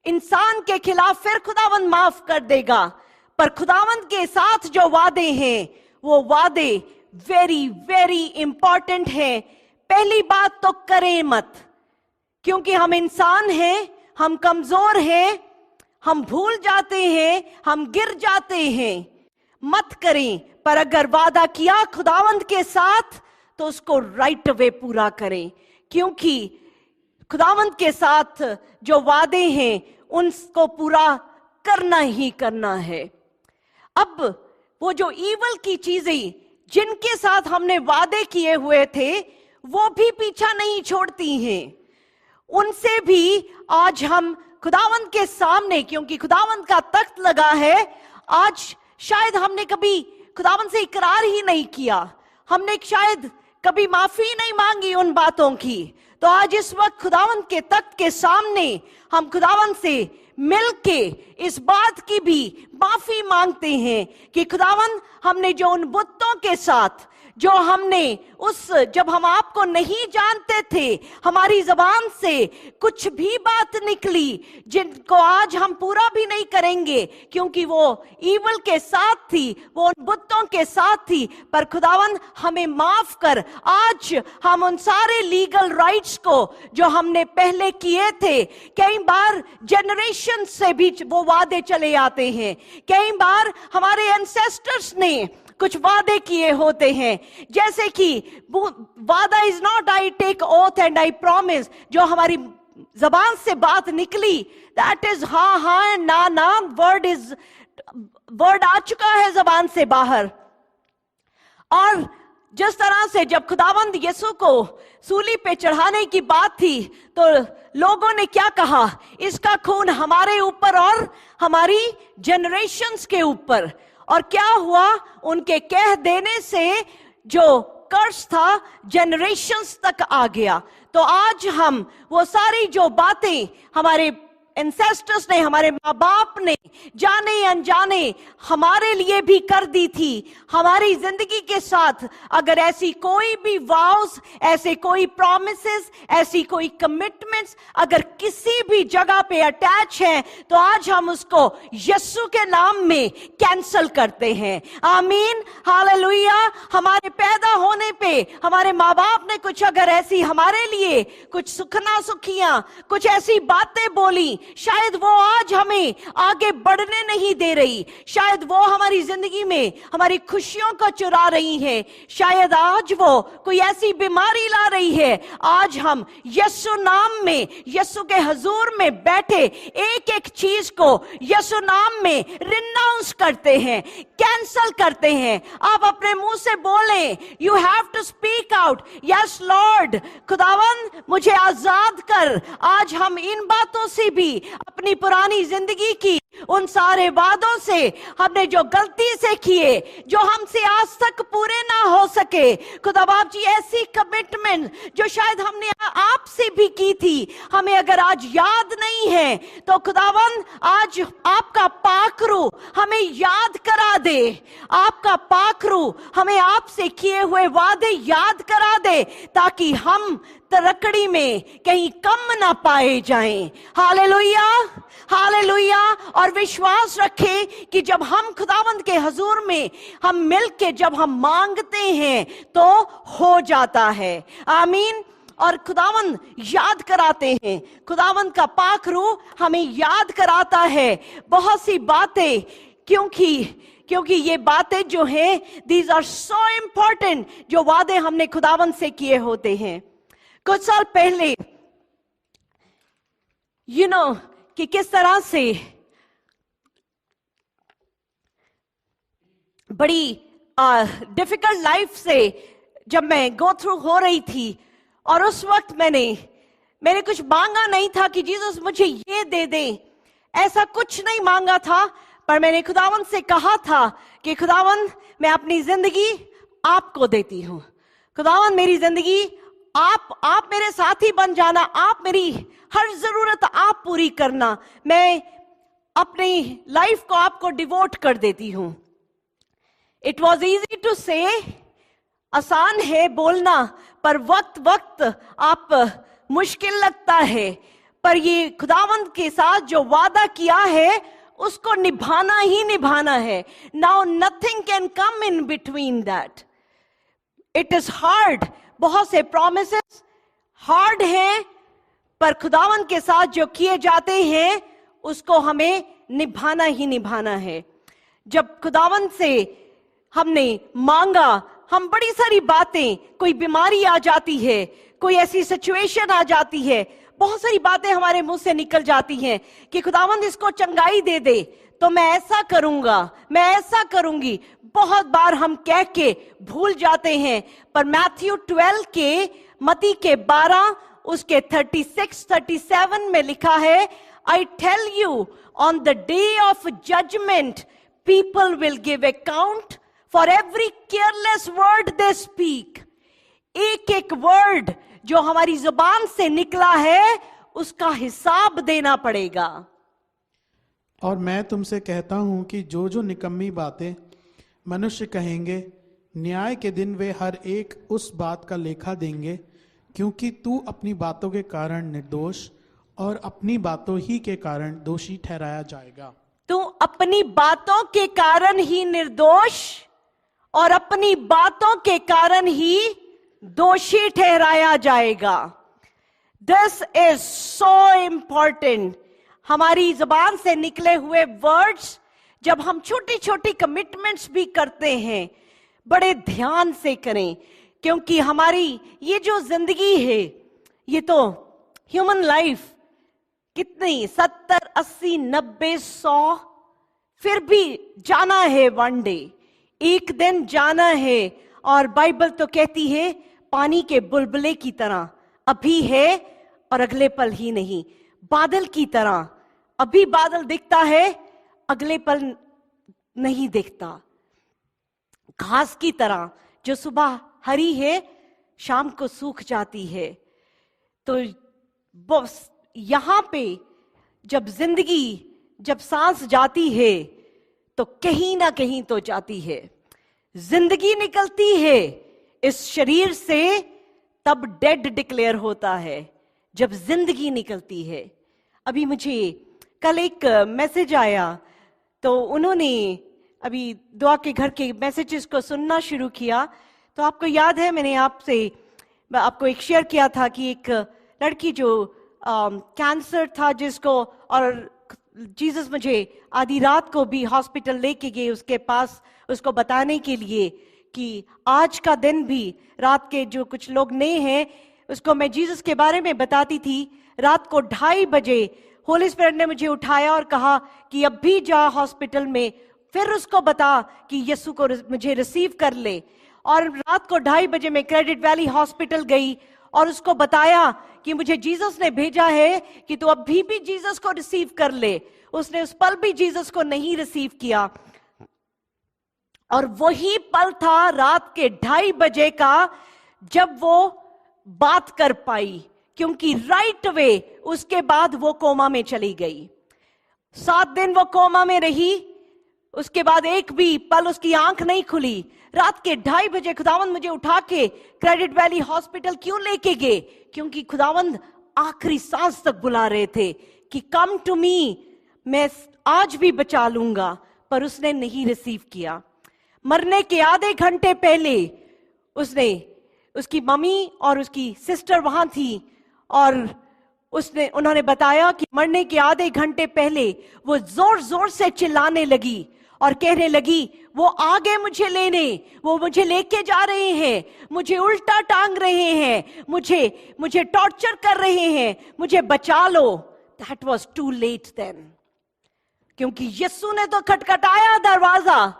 इंसान के खिलाफ फिर खुदावंद माफ कर देगा, पर खुदावंद के साथ जो वादे हैं वो वादे वेरी वेरी इंपॉर्टेंट है। पहली बात तो करें मत, क्योंकि हम इंसान हैं, हम कमजोर हैं, हम भूल जाते हैं, हम गिर जाते हैं। मत करें, पर अगर वादा किया खुदावंद के साथ तो उसको राइट वे पूरा करें, क्योंकि खुदावंद के साथ जो वादे हैं उनको पूरा करना ही करना है। अब वो जो ईवल की चीजें जिनके साथ हमने वादे किए हुए थे वो भी पीछा नहीं छोड़ती हैं, उनसे भी आज हम खुदावंद के सामने, क्योंकि खुदावंद का तख्त लगा है, आज शायद हमने कभी खुदावंद से इकरार ही नहीं किया, हमने शायद कभी माफी नहीं मांगी उन बातों की। तो आज इस वक्त खुदावंद के तख्त के सामने हम खुदावंद से मिलके इस बात की भी माफी मांगते हैं कि खुदावंद हमने जो उन बुतों के साथ जो हमने जब हम आपको नहीं जानते थे, हमारी जबान से कुछ भी बात निकली जिनको आज हम पूरा भी नहीं करेंगे, क्योंकि वो ईवल के साथ थी, वो उन बुतों के साथ थी। पर खुदावंद हमें माफ कर, आज हम उन सारे लीगल राइट्स को जो हमने पहले किए थे, कई बार जनरेशन से भी वो वादे चले आते हैं, कई बार हमारे एंसेस्टर्स ने कुछ वादे किए होते हैं, जैसे कि वादा is not I take oath and I promise, जो हमारी जबान से बात निकली दैट इज हाँ हाँ एंड ना ना, वर्ड आ चुका है जबान से बाहर। और जिस तरह से जब खुदावंद यीशु को सूली पे चढ़ाने की बात थी तो लोगों ने क्या कहा, इसका खून हमारे ऊपर और हमारी जनरेशन्स के ऊपर। और क्या हुआ, उनके कह देने से जो कर्ज था जनरेशन्स तक आ गया। तो आज हम वो सारी जो बातें हमारे एंसेस्टर्स ने, हमारे माँ बाप ने जाने अनजाने हमारे लिए भी कर दी थी, हमारी जिंदगी के साथ अगर ऐसी कोई भी वाउस, ऐसे कोई प्रॉमिसेस, ऐसी कोई कमिटमेंट्स अगर किसी भी जगह पे अटैच है, तो आज हम उसको यीशु के नाम में कैंसल करते हैं। आमीन, हालेलुया। हमारे पैदा होने पे हमारे माँ बाप ने कुछ अगर ऐसी हमारे लिए कुछ सुखना सुखियां, कुछ ऐसी बातें बोली, शायद वो आज हमें आगे बढ़ने नहीं दे रही, शायद वो हमारी जिंदगी में हमारी खुशियों को चुरा रही है, शायद आज वो कोई ऐसी बीमारी ला रही है। आज हम यीशु नाम में, यीशु के हुजूर में बैठे एक एक चीज को यीशु नाम में रिनाउंस करते हैं, कैंसल करते हैं। आप अपने मुंह से बोलें, you have to speak out, yes Lord, खुदावंद मुझे आजाद कर। आज हम इन बातों से भी अपनी पुरानी जिंदगी की उन सारे वादों से, हमने जो गलती से किए, जो हमसे आज तक पूरे ना हो सके, खुदा बाप जी ऐसी कमिटमेंट जो शायद हमने आपसे भी की थी, हमें अगर आज याद नहीं है तो खुदावन आज आपका पाक रूह हमें याद करा दे। आपका पाक रूह हमें आपसे किए हुए वादे याद करा दे, ताकि हम तरकड़ी में कहीं कम ना पाए जाएं। Hallelujah, hallelujah. और विश्वास रखें कि जब हम खुदावंद के हजूर में हम मिलके जब हम मांगते हैं तो हो जाता है। आमीन। और खुदावंद याद कराते हैं, खुदावंद का पाक रूह हमें याद कराता है बहुत सी बातें, क्योंकि ये बातें जो हैं, दीज आर सो इंपॉर्टेंट, जो वादे हमने खुदावंद से किए होते हैं। कुछ साल पहले कि किस तरह से बड़ी डिफिकल्ट लाइफ से जब मैं गो थ्रू हो रही थी, और उस वक्त मैंने कुछ मांगा नहीं था कि जीसस मुझे ये दे दे, ऐसा कुछ नहीं मांगा था। पर मैंने खुदावंद से कहा था कि खुदावंद मैं अपनी जिंदगी आपको देती हूं। खुदावंद मेरी जिंदगी आप मेरे साथी बन जाना, आप मेरी हर जरूरत आप पूरी करना, मैं अपनी लाइफ को आपको डिवोट कर देती हूं। इट वॉज इजी टू से, आसान है बोलना, पर वक्त आप मुश्किल लगता है। पर ये खुदावंद के साथ जो वादा किया है उसको निभाना ही निभाना है। Now nothing can come in between that. It is hard, बहुत से प्रॉमिसेस हार्ड हैं, पर खुदावंद के साथ जो किए जाते हैं उसको हमें निभाना ही निभाना है। जब खुदावंद से हमने मांगा, हम बड़ी सारी बातें, कोई बीमारी आ जाती है, कोई ऐसी सिचुएशन आ जाती है, बहुत सारी बातें हमारे मुंह से निकल जाती हैं कि खुदावंद इसको चंगाई दे दे तो मैं ऐसा करूंगा, मैं ऐसा करूंगी। बहुत बार हम कह के भूल जाते हैं, पर मैथ्यू 12 के मती के 12 उसके 36-37 में लिखा है, I tell you on the day of judgement people will give account for every careless word they speak. एक एक वर्ड जो हमारी जुबान से निकला है उसका हिसाब देना पड़ेगा। और मैं तुमसे कहता हूं कि जो जो निकम्मी बातें मनुष्य कहेंगे, न्याय के दिन वे हर एक उस बात का लेखा देंगे, क्योंकि तू अपनी बातों के कारण निर्दोष और अपनी बातों ही के कारण दोषी ठहराया जाएगा। तू अपनी बातों के कारण ही निर्दोष और अपनी बातों के कारण ही दोषी ठहराया जाएगा। This is so important. हमारी जुबान से निकले हुए वर्ड्स, जब हम छोटी छोटी कमिटमेंट्स भी करते हैं, बड़े ध्यान से करें, क्योंकि हमारी ये जो जिंदगी है, ये तो ह्यूमन लाइफ कितनी 70, 80, 90, 100, फिर भी जाना है वन डे, एक दिन जाना है। और बाइबल तो कहती है पानी के बुलबुले की तरह अभी है और अगले पल ही नहीं, बादल की तरह अभी बादल दिखता है, अगले पल नहीं दिखता, घास की तरह जो सुबह हरी है शाम को सूख जाती है। तो यहां पे जब जिंदगी, जब सांस जाती है तो कहीं ना कहीं तो जाती है, जिंदगी निकलती है इस शरीर से, तब डेड डिक्लेयर होता है जब जिंदगी निकलती है। अभी मुझे कल एक मैसेज आया, तो उन्होंने अभी दुआ के घर के मैसेजेस को सुनना शुरू किया, तो आपको याद है मैंने आपको एक शेयर किया था कि एक लड़की जो कैंसर था जिसको, और जीसस मुझे आधी रात को भी हॉस्पिटल लेके गए उसके पास, उसको बताने के लिए कि आज का दिन भी, रात के जो कुछ लोग नए हैं उसको मैं जीसस के बारे में बताती थी। रात को 2:30 बजे होली स्पिरिट ने मुझे उठाया और कहा कि अब भी जा हॉस्पिटल में, फिर उसको बता कि यीशु को मुझे रिसीव कर ले। और रात को 2:30 बजे मैं क्रेडिट वैली हॉस्पिटल गई और उसको बताया कि मुझे जीसस ने भेजा है कि तू अभी भी जीसस को रिसीव कर ले। उसने उस पल भी जीसस को नहीं रिसीव किया। और वही पल था रात के 2:30 बजे का जब वो बात कर पाई, क्योंकि राइट वे उसके बाद वो कोमा में चली गई। 7 दिन वो कोमा में रही, उसके बाद एक भी पल उसकी आंख नहीं खुली। रात के 2:30 बजे खुदावंद मुझे उठा के क्रेडिट वैली हॉस्पिटल क्यों लेके गए? क्योंकि खुदावंद आखिरी सांस तक बुला रहे थे कि कम टू मी, मैं आज भी बचा लूंगा। पर उसने नहीं रिसीव किया। मरने के आधे घंटे पहले उसकी मम्मी और उसकी सिस्टर वहां थी, और उन्होंने बताया कि मरने के आधे घंटे पहले वो जोर जोर से चिल्लाने लगी और कहने लगी, वो आगे मुझे लेने, वो मुझे लेके जा रहे हैं, मुझे उल्टा टांग रहे हैं, मुझे टॉर्चर कर रहे हैं, मुझे बचा लो। That was too late then, क्योंकि यीशु ने तो खटखटाया दरवाजा,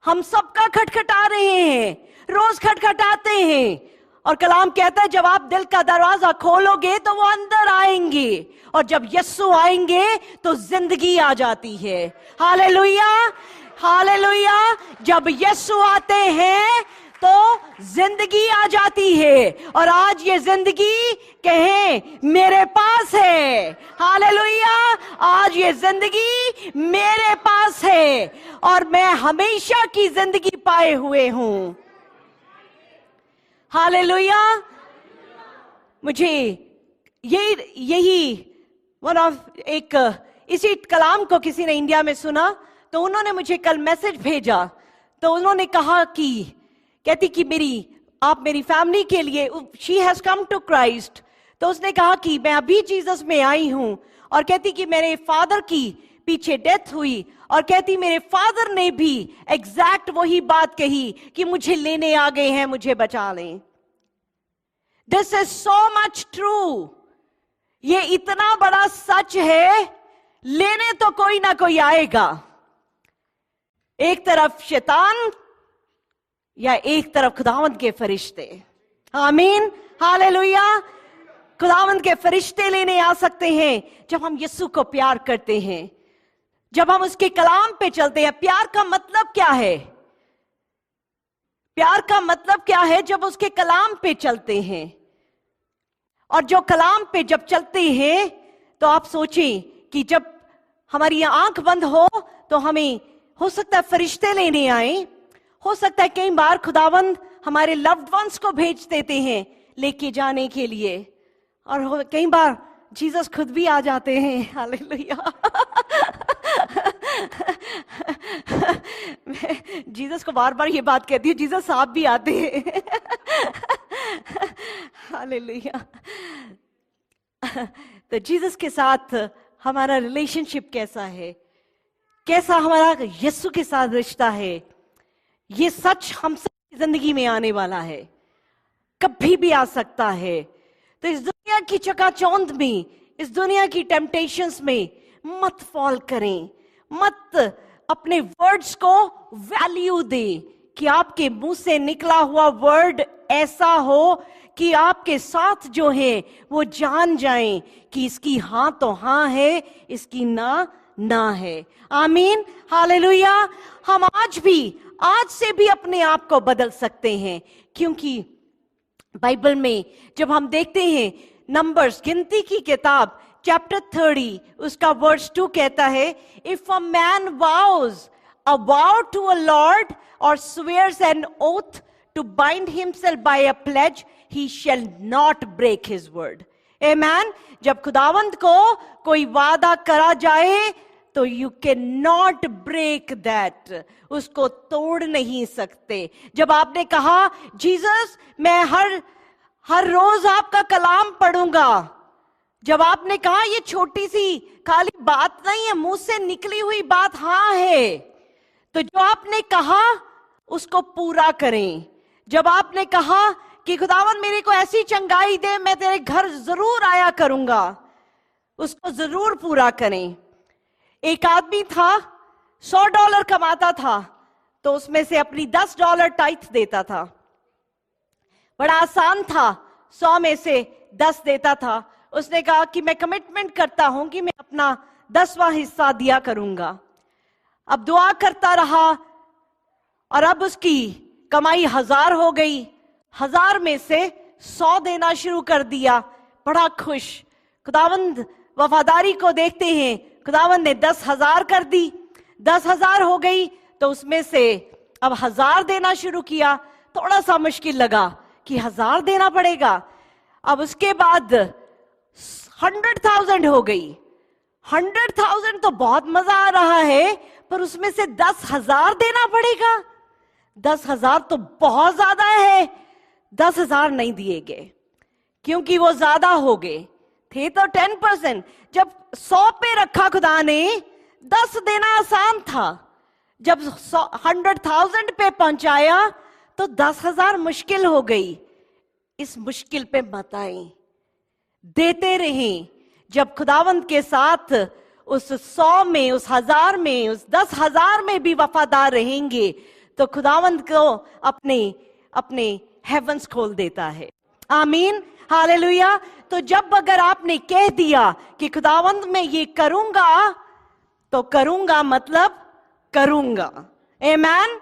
हम सबका खटखटा रहे हैं, रोज खटखटाते हैं। और कलाम कहता है जब आप दिल का दरवाजा खोलोगे तो वो अंदर आएंगे, और जब यीशु आएंगे तो जिंदगी आ जाती है। Hallelujah, hallelujah. जब यीशु आते हैं तो जिंदगी आ जाती है, और आज ये जिंदगी कहें मेरे पास है। हालेलुया, आज ये जिंदगी मेरे पास है, और मैं हमेशा की जिंदगी पाए हुए हूं। हालेलुया। मुझे यही इसी कलाम को किसी ने इंडिया में सुना, तो उन्होंने मुझे कल मैसेज भेजा। तो उन्होंने कहा कहती कि आप मेरी फैमिली के लिए, she has come to Christ. तो उसने कहा कि मैं अभी जीसस में आई हूं, और कहती कि मेरे फादर की पीछे डेथ हुई, और कहती मेरे फादर ने भी एग्जैक्ट वही बात कही कि मुझे लेने आ गए हैं, मुझे बचा लें। This is so much true. ये इतना बड़ा सच है, लेने तो कोई ना कोई आएगा। एक तरफ शैतान या एक तरफ खुदावंद के फरिश्ते। आमीन, हालेलुया। खुदावंद के फरिश्ते लेने आ सकते हैं जब हम यीशु को प्यार करते हैं, जब हम उसके कलाम पे चलते हैं। प्यार का मतलब क्या है? प्यार का मतलब क्या है? जब उसके कलाम पे चलते हैं। और जो कलाम पे जब चलते हैं तो आप सोचें कि जब हमारी आंख बंद हो तो हमें हो सकता है फरिश्ते लेने आए, हो सकता है कई बार खुदावंद हमारे लव्ड वंस को भेज देते हैं लेके जाने के लिए, और कई बार जीसस खुद भी आ जाते हैं। हालेलुया। मैं जीसस को बार बार ये बात कहती हूँ, जीसस आप भी आते हैं। हालेलुया। तो जीसस के साथ हमारा रिलेशनशिप कैसा है, कैसा हमारा यीशु के साथ रिश्ता है, ये सच हम सबकी जिंदगी में आने वाला है, कभी भी आ सकता है। तो इस दुनिया की चकाचौंध में, इस दुनिया की टेम्पटेशंस में मत फॉल करें, मत अपने वर्ड्स को वैल्यू दें कि आपके मुंह से निकला हुआ वर्ड ऐसा हो कि आपके साथ जो है वो जान जाएं कि इसकी हाँ तो हाँ है, इसकी ना ना है। आमीन, हालेलुया। हम आज से भी अपने आप को बदल सकते हैं, क्योंकि बाइबल में जब हम देखते हैं नंबर्स, गिनती की किताब चैप्टर 30 उसका वर्स 2 कहता है, if a man vows a vow to a lord और swears an oath to bind himself by a pledge, he shall not break his word. आमीन। जब खुदावंद को कोई वादा करा जाए तो you can not break that, उसको तोड़ नहीं सकते। जब आपने कहा जीसस मैं हर रोज आपका कलाम पढ़ूंगा, जब आपने कहा ये छोटी सी खाली बात नहीं है, मुंह से निकली हुई बात हाँ है, तो जो आपने कहा उसको पूरा करें। जब आपने कहा कि खुदावन मेरे को ऐसी चंगाई दे, मैं तेरे घर जरूर आया करूंगा, उसको जरूर पूरा करें। एक आदमी था, $100 कमाता था, तो उसमें से अपनी $10 टाइथ देता था। बड़ा आसान था, 100 में से 10 देता था। उसने कहा कि मैं कमिटमेंट करता हूं कि मैं अपना 10वां हिस्सा दिया करूंगा। अब दुआ करता रहा और अब उसकी कमाई 1000 हो गई। 1000 में से 100 देना शुरू कर दिया, बड़ा खुश। खुदावंद वफादारी को देखते हैं, खुदावंद ने 10,000 कर दी। 10,000 हो गई तो उसमें से अब 1000 देना शुरू किया। थोड़ा सा मुश्किल लगा कि 1000 देना पड़ेगा। अब उसके बाद 100,000 हो गई। 100,000 तो बहुत मजा आ रहा है, पर उसमें से 10,000 देना पड़ेगा। 10,000 तो बहुत ज्यादा है। 10,000 नहीं दिए गए क्योंकि वो ज्यादा हो गए थे। तो 10%, जब 100 पे रखा खुदा ने, 10 देना आसान था। जब 100,000 पे पहुंचाया तो 10,000 मुश्किल हो गई। इस मुश्किल पे मत आए, देते रहें। जब खुदावंत के साथ उस 100 में, उस 1000 में, उस 10,000 में भी वफादार रहेंगे तो खुदावंत को अपने हेवंस खोल देता है। आमीन, हालेलुया। तो जब अगर आपने कह दिया कि खुदावंत मैं ये करूंगा, तो करूंगा मतलब करूंगा। आमीन।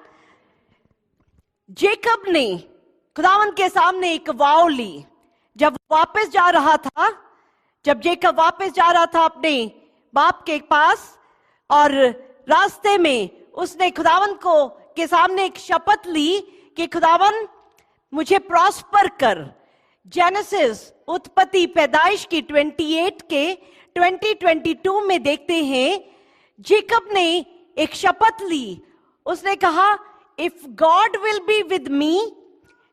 जेकब ने खुदावंत के सामने एक वाव ली। जब वापस जा रहा था, जब जेकब वापस जा रहा था अपने बाप के पास, और रास्ते में उसने खुदावंत को के सामने एक शपथ ली कि खुदावंत मुझे प्रॉस्पर कर। जेनेसिस, उत्पत्ति, पैदाइश की 28 के 20-22 में देखते हैं, जेकब ने एक शपथ ली। उसने कहा, if God will be with me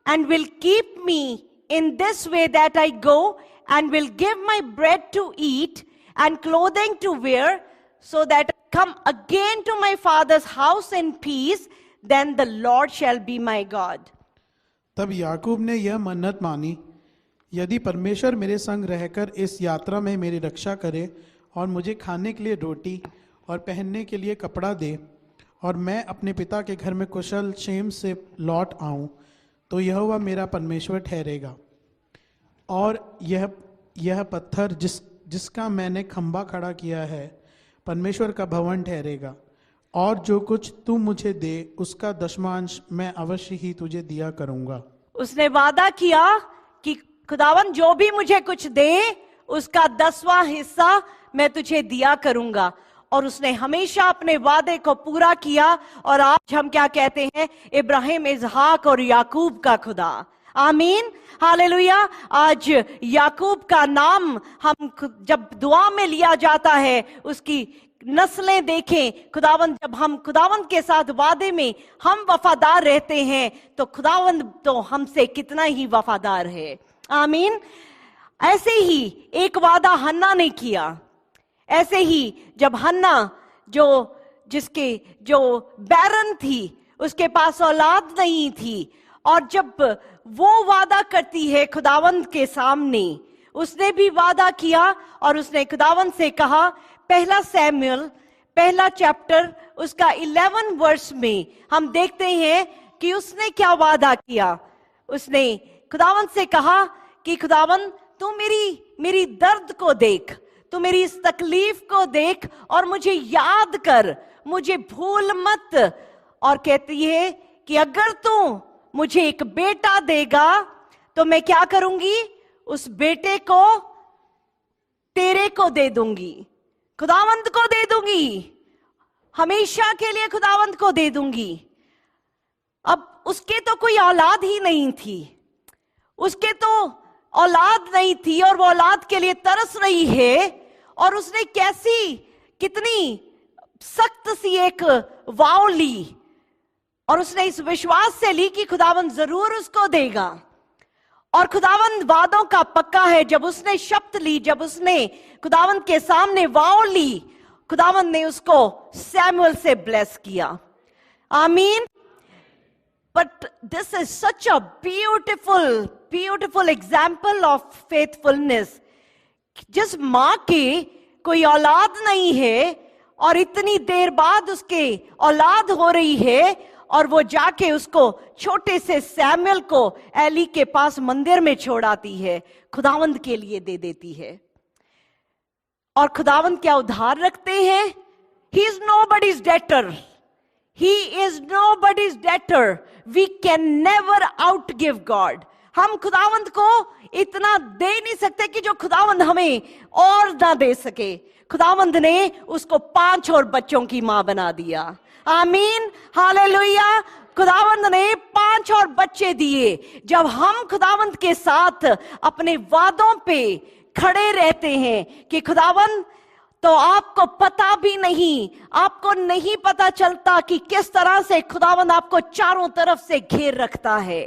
and will keep me in this way that I go, and will give my bread to eat and clothing to wear, so that I come again to my father's house in peace, then the Lord shall be my God. तब याकूब ने यह मन्नत मानी, यदि परमेश्वर मेरे संग रहकर इस यात्रा में मेरी रक्षा करे और मुझे खाने के लिए रोटी और पहनने के लिए कपड़ा दे, और मैं अपने पिता के घर में कुशल क्षेम से लौट आऊं, तो यहोवा मेरा परमेश्वर ठहरेगा, और यह पत्थर जिसका मैंने खंबा खड़ा किया है परमेश्वर का भवन ठहरेगा, और जो कुछ तू मुझे दे उसका दशमांश मैं अवश्य ही तुझे दिया करूंगा। उसने वादा किया कि खुदावन जो भी मुझे कुछ दे उसका 10वां हिस्सा मैं तुझे दिया करूंगा, और उसने हमेशा अपने वादे को पूरा किया। और आज हम क्या कहते हैं? इब्राहिम, इजहाक और याकूब का खुदा। आमीन, हालेलुया। आज याकूब का नाम हम जब दुआ में लिया जाता है, उसकी नस्लें देखें। खुदावंद, जब हम खुदावंद के साथ वादे में हम वफादार रहते हैं तो खुदावंद तो हमसे कितना ही वफादार है। आमीन। ऐसे ही एक वादा हन्ना ने किया। ऐसे ही जब हन्ना जो बैरन थी, उसके पास औलाद नहीं थी, और जब वो वादा करती है खुदावंद के सामने, उसने भी वादा किया और उसने खुदावंद से कहा, पहला सैमुएल पहला चैप्टर उसका 11 वर्स में हम देखते हैं कि उसने क्या वादा किया। उसने खुदावंद से कहा कि खुदावंद तू मेरी दर्द को देख, तू मेरी इस तकलीफ को देख और मुझे याद कर, मुझे भूल मत। और कहती है कि अगर तू मुझे एक बेटा देगा तो मैं क्या करूंगी? उस बेटे को तेरे को दे दूंगी, खुदावंत को दे दूंगी, हमेशा के लिए खुदावंत को दे दूंगी। अब उसके तो कोई औलाद ही नहीं थी, उसके तो औलाद नहीं थी और वो औलाद के लिए तरस रही है। और उसने कितनी सख्त सी एक वाव ली, और उसने इस विश्वास से ली कि खुदावंद जरूर उसको देगा। और खुदावंद वादों का पक्का है। जब उसने शपथ ली, जब उसने खुदावंद के सामने वाव ली, खुदावंद ने उसको सैमुएल से ब्लेस किया। आमीन। But this is such a beautiful example of faithfulness. जिस माँ के कोई औलाद नहीं है और इतनी देर बाद उसके औलाद हो रही है, और वो जाके उसको छोटे से सैमुएल को एली के पास मंदिर में छोड़ आती है, खुदावंद के लिए दे देती है। और खुदावंद क्या उधार रखते हैं? He is nobody's debtor, he is nobody's debtor, we can never out give God. हम खुदावंद को इतना दे नहीं सकते कि जो खुदावंद हमें और ना दे सके। खुदावंद ने उसको 5 और बच्चों की मां बना दिया। आमीन, हालेलुया। खुदावंद ने 5 और बच्चे दिए। जब हम खुदावंद के साथ अपने वादों पे खड़े रहते हैं कि खुदावंद, तो आपको पता भी नहीं, आपको नहीं पता चलता कि किस तरह से खुदावंद आपको चारों तरफ से घेर रखता है।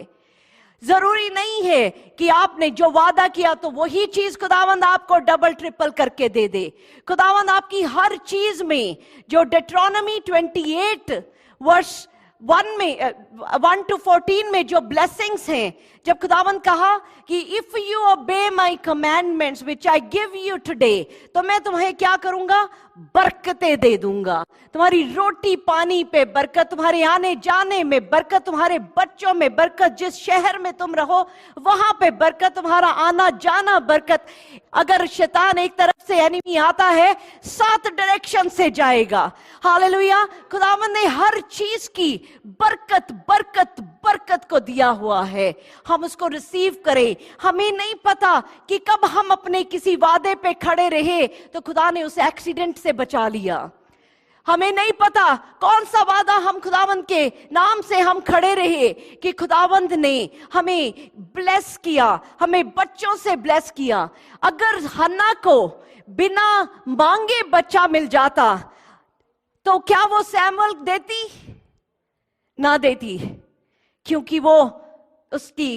जरूरी नहीं है कि आपने जो वादा किया तो वही चीज खुदावंद आपको डबल ट्रिपल करके दे दे। खुदावंद आपकी हर चीज में, जो डिट्रोनॉमी 28 वर्ष 1 to 14 में जो ब्लेसिंग्स हैं, जब खुदावंद कहा कि if you obey my commandments which I give you today, तो मैं तुम्हें क्या करूंगा? बरकतें दे दूंगा। तुम्हारी रोटी पानी पे बरकत, तुम्हारे आने जाने में बरकत, तुम्हारे बच्चों में बरकत, जिस शहर में तुम रहो वहां पे बरकत, तुम्हारा आना जाना बरकत। अगर शैतान एक तरफ से एनिमी आता है, 7 डायरेक्शन से जाएगा। हालेलुया। खुदावंद ने हर चीज की बरकत बरकत बरकत को दिया हुआ है। हम उसको रिसीव करें। हमें नहीं पता कि कब हम अपने किसी वादे पे खड़े रहे तो खुदा ने उस एक्सीडेंट से बचा लिया। हमें नहीं पता कौन सा वादा हम खुदावंद के नाम से हम खड़े रहे कि खुदावंद ने हमें ब्लेस किया, हमें बच्चों से ब्लेस किया। अगर हन्ना को बिना मांगे बच्चा मिल जाता तो क्या वो सैमुअल देती? ना देती, क्योंकि वो उसकी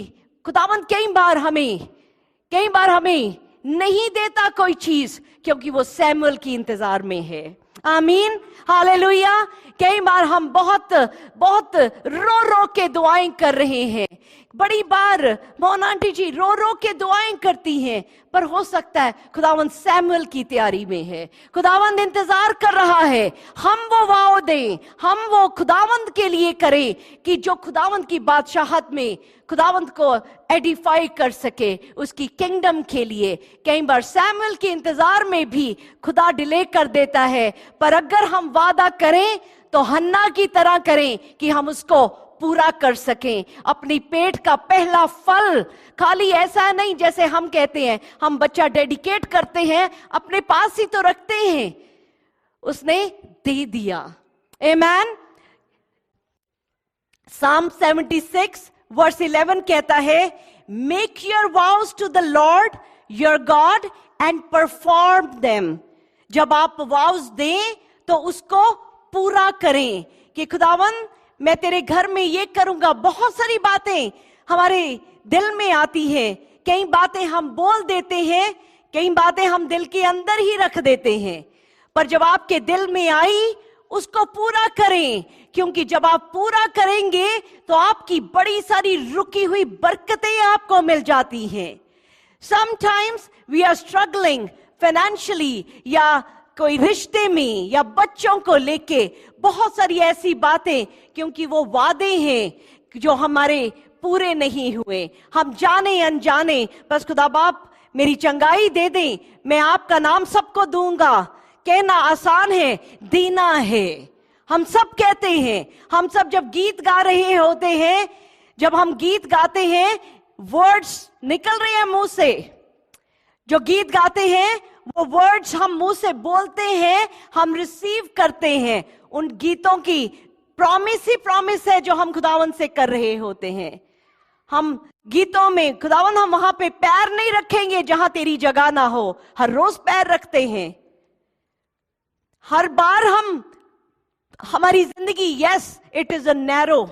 खुदावंद कई बार हमें नहीं देता कोई चीज, क्योंकि वो सैमुअल की इंतजार में है। आमीन, हालेलुया। कई बार हम बहुत बहुत रो रो के दुआएं कर रहे हैं। बड़ी बार मोहन आंटी जी रो रो के दुआएं करती हैं, पर हो सकता है खुदावंद सैमुअल की तैयारी में है। खुदावंद इंतजार कर रहा है हम वो वाव दें, हम वो खुदावंद के लिए करें कि जो खुदावंद की बादशाहत में खुदावंद को एडिफाई कर सके, उसकी किंगडम के लिए। कई बार सैमुअल के इंतजार में भी खुदा डिले कर देता है, पर अगर हम वादा करें तो हन्ना की तरह करें कि हम उसको पूरा कर सकें। अपनी पेट का पहला फल, खाली ऐसा नहीं जैसे हम कहते हैं हम बच्चा डेडिकेट करते हैं, अपने पास ही तो रखते हैं, उसने दे दिया। आमेन। Psalm 76 वर्स 11 कहता है, make your vows to the Lord your God and perform them. जब आप वाउज दें तो उसको पूरा करें कि खुदावंद मैं तेरे घर में ये करूंगा। बहुत सारी बातें हमारे दिल में आती हैं, कई बातें हम बोल देते हैं, कई बातें हम दिल के अंदर ही रख देते हैं, पर जब आपके दिल में आई उसको पूरा करें, क्योंकि जब आप पूरा करेंगे तो आपकी बड़ी सारी रुकी हुई बरकतें आपको मिल जाती हैं। Sometimes we are struggling financially, या कोई रिश्ते में, या बच्चों को लेके, बहुत सारी ऐसी बातें, क्योंकि वो वादे हैं जो हमारे पूरे नहीं हुए। हम जाने अनजाने बस खुदा बाप मेरी चंगाई दे दें, मैं आपका नाम सबको दूंगा। कहना आसान है, देना है। हम सब कहते हैं, हम सब जब गीत गा रहे होते हैं, जब हम गीत गाते हैं, वर्ड्स निकल रहे हैं मुंह से, जो गीत गाते हैं वो वर्ड्स हम मुंह से बोलते हैं, हम रिसीव करते हैं। उन गीतों की प्रॉमिस ही प्रॉमिस है जो हम खुदावंद से कर रहे होते हैं। हम गीतों में खुदावंद, हम वहां पे पैर नहीं रखेंगे जहां तेरी जगह ना हो। हर रोज पैर रखते हैं। हर बार हम हमारी जिंदगी, yes it is a narrow,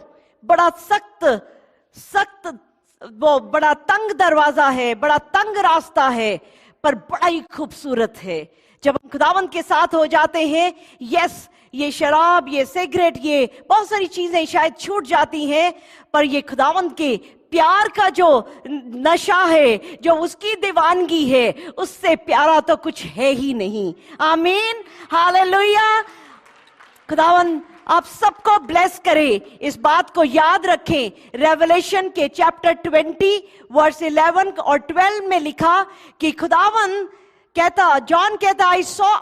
बड़ा सख्त वो बड़ा तंग दरवाजा है, बड़ा तंग रास्ता है, पर बड़ा ही खूबसूरत है। जब हम खुदावंद के साथ हो जाते हैं, यस ये शराब, ये सिगरेट, ये बहुत सारी चीजें शायद छूट जाती हैं, पर ये खुदावंद के प्यार का जो नशा है, जो उसकी दीवानगी है, उससे प्यारा तो कुछ है ही नहीं। आमीन, हालेलुया। खुदावंद आप सबको ब्लेस करे। इस बात को याद रखें, रेवलेशन के चैप्टर 20 वर्स 11 और 12 में लिखा कि खुदावंद जॉन कहता, I saw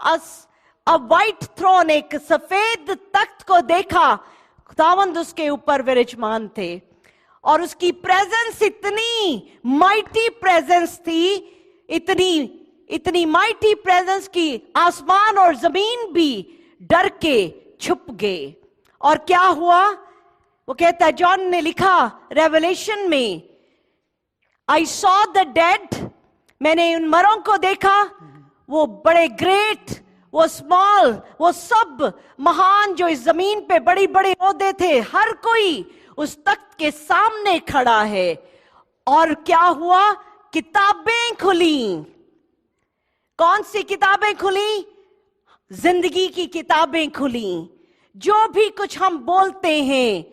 a white throne, एक सफेद तख्त को देखा, खुदावंद उसके ऊपर विराजमान थे और उसकी प्रेजेंस इतनी माइटी प्रेजेंस थी, इतनी माइटी प्रेजेंस की आसमान और जमीन भी डर के छुप गए। और क्या हुआ? वो कहता है, जॉन ने लिखा रेवलेशन में, आई सॉ द डेड, मैंने उन मरों को देखा, वो बड़े ग्रेट, वो स्मॉल, वो सब महान जो इस जमीन पे बड़ी बड़े ओहदे थे, हर कोई उस तख्त के सामने खड़ा है। और क्या हुआ? किताबें खुली। कौन सी किताबें खुली? जिंदगी की किताबें खुली। जो भी कुछ हम बोलते हैं,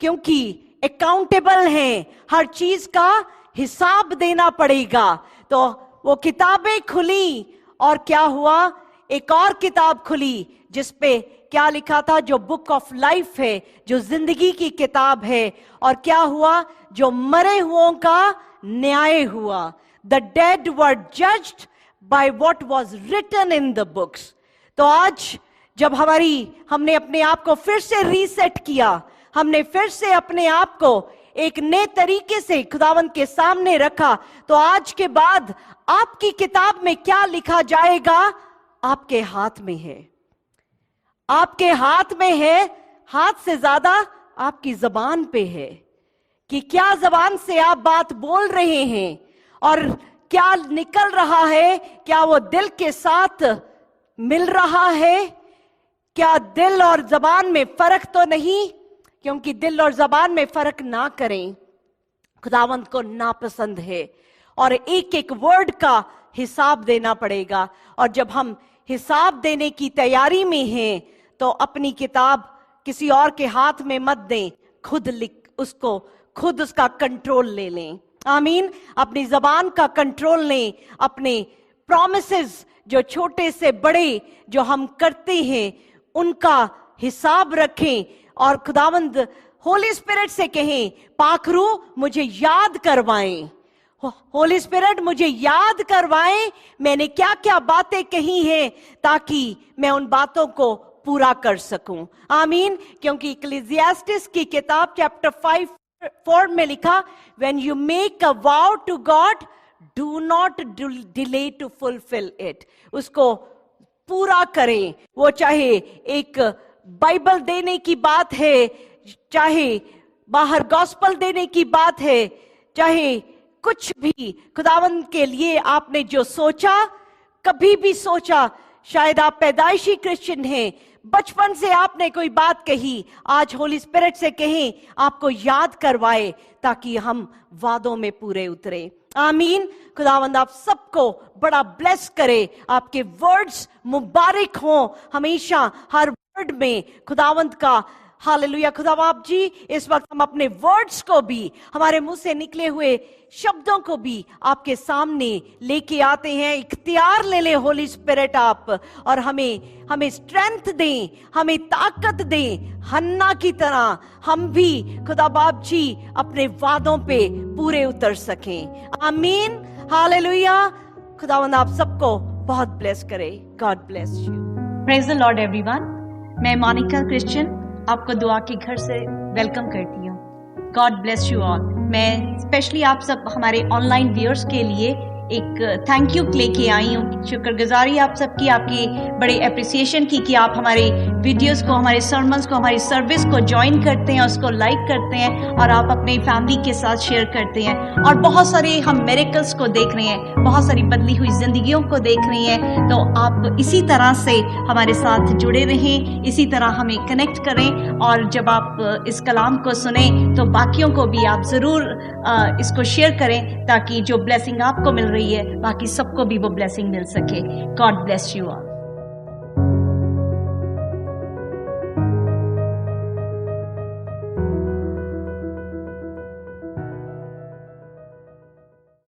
क्योंकि अकाउंटेबल हैं, हर चीज का हिसाब देना पड़ेगा, तो वो किताबें खुली। और क्या हुआ? एक और किताब खुली जिसपे क्या लिखा था? जो बुक ऑफ लाइफ है, जो जिंदगी की किताब है। और क्या हुआ? जो मरे हुओं का न्याय हुआ। The dead were judged by what was written in the books. तो आज जब हमने अपने आप को फिर से रीसेट किया, हमने फिर से अपने आप को एक नए तरीके से खुदावंद के सामने रखा, तो आज के बाद आपकी किताब में क्या लिखा जाएगा? आपके हाथ में है, आपके हाथ में है। हाथ से ज्यादा आपकी जबान पे है कि क्या जबान से आप बात बोल रहे हैं और क्या निकल रहा है, क्या वो दिल के साथ मिल रहा है, क्या दिल और जबान में फर्क तो नहीं? क्योंकि दिल और जबान में फर्क ना करें, खुदावंद को नापसंद है और एक एक वर्ड का हिसाब देना पड़ेगा। और जब हम हिसाब देने की तैयारी में हैं, तो अपनी किताब किसी और के हाथ में मत दें, खुद खुद उसका कंट्रोल ले लें। आमीन। अपनी जबान का कंट्रोल लें, अपने प्रॉमिसेस जो छोटे से बड़े जो हम करते हैं उनका हिसाब रखें और खुदावंद होली स्पिरिट से कहें, पाखरू मुझे याद करवाएं, होली स्पिरिट मुझे याद करवाएं मैंने क्या क्या बातें कही हैं, ताकि मैं उन बातों को पूरा कर सकूं। आमीन। क्योंकि इक्लेसियास्टिस की किताब चैप्टर 5:4 में लिखा, when you make a vow to God do not delay to fulfil it. उसको पूरा करें। वो चाहे एक बाइबल देने की बात है, चाहे बाहर गॉस्पल देने की बात है, चाहे कुछ भी खुदावंद के लिए आपने जो सोचा, कभी भी सोचा, शायद आप पैदाइशी क्रिश्चियन हैं, बचपन से आपने कोई बात कही, आज होली स्पिरिट से कहें आपको याद करवाए, ताकि हम वादों में पूरे उतरे। आमीन। खुदावंद आप सबको बड़ा ब्लेस करे, आपके वर्ड्स मुबारक हों हमेशा, हर वर्ड में खुदावंद का हालेलुया। खुदा बाप जी, इस वक्त हम अपने वर्ड्स को भी, हमारे मुंह से निकले हुए शब्दों को भी आपके सामने लेके आते हैं। इख्तियार ले ले होली स्पिरिट आप, और हमें स्ट्रेंथ दें, हमें ताकत दें, हन्ना की तरह हम भी खुदा बाप जी अपने वादों पे पूरे उतर सकें। आमीन। हालेलुया। खुदावंद आप सबको बहुत ब्लेस करे। God bless you. Praise the Lord everyone. मैं मोनिका क्रिश्चियन आपको दुआ के घर से वेलकम करती हूँ। God bless you all. मैं स्पेशली आप सब हमारे ऑनलाइन व्यूअर्स के लिए एक थैंक यू लेके आई हूँ। शुक्रगुजारी आप सबकी, आपकी बड़ी अप्रिसिएशन की कि आप हमारे वीडियोस को, हमारे सर्मन्स को, हमारी सर्विस को ज्वाइन करते हैं, उसको लाइक करते हैं और आप अपनी फैमिली के साथ शेयर करते हैं। और बहुत सारे हम मिरेकल्स को देख रहे हैं, बहुत सारी बदली हुई जिंदगियों को देख रहे हैं। तो आप इसी तरह से हमारे साथ जुड़े रहें, इसी तरह हमें कनेक्ट करें, और जब आप इस कलाम को सुने तो बाकियों को भी आप ज़रूर इसको शेयर करें, ताकि जो ब्लेसिंग आपको मिल रही है बाकी सबको भी वो ब्लेसिंग मिल सके। God bless you all.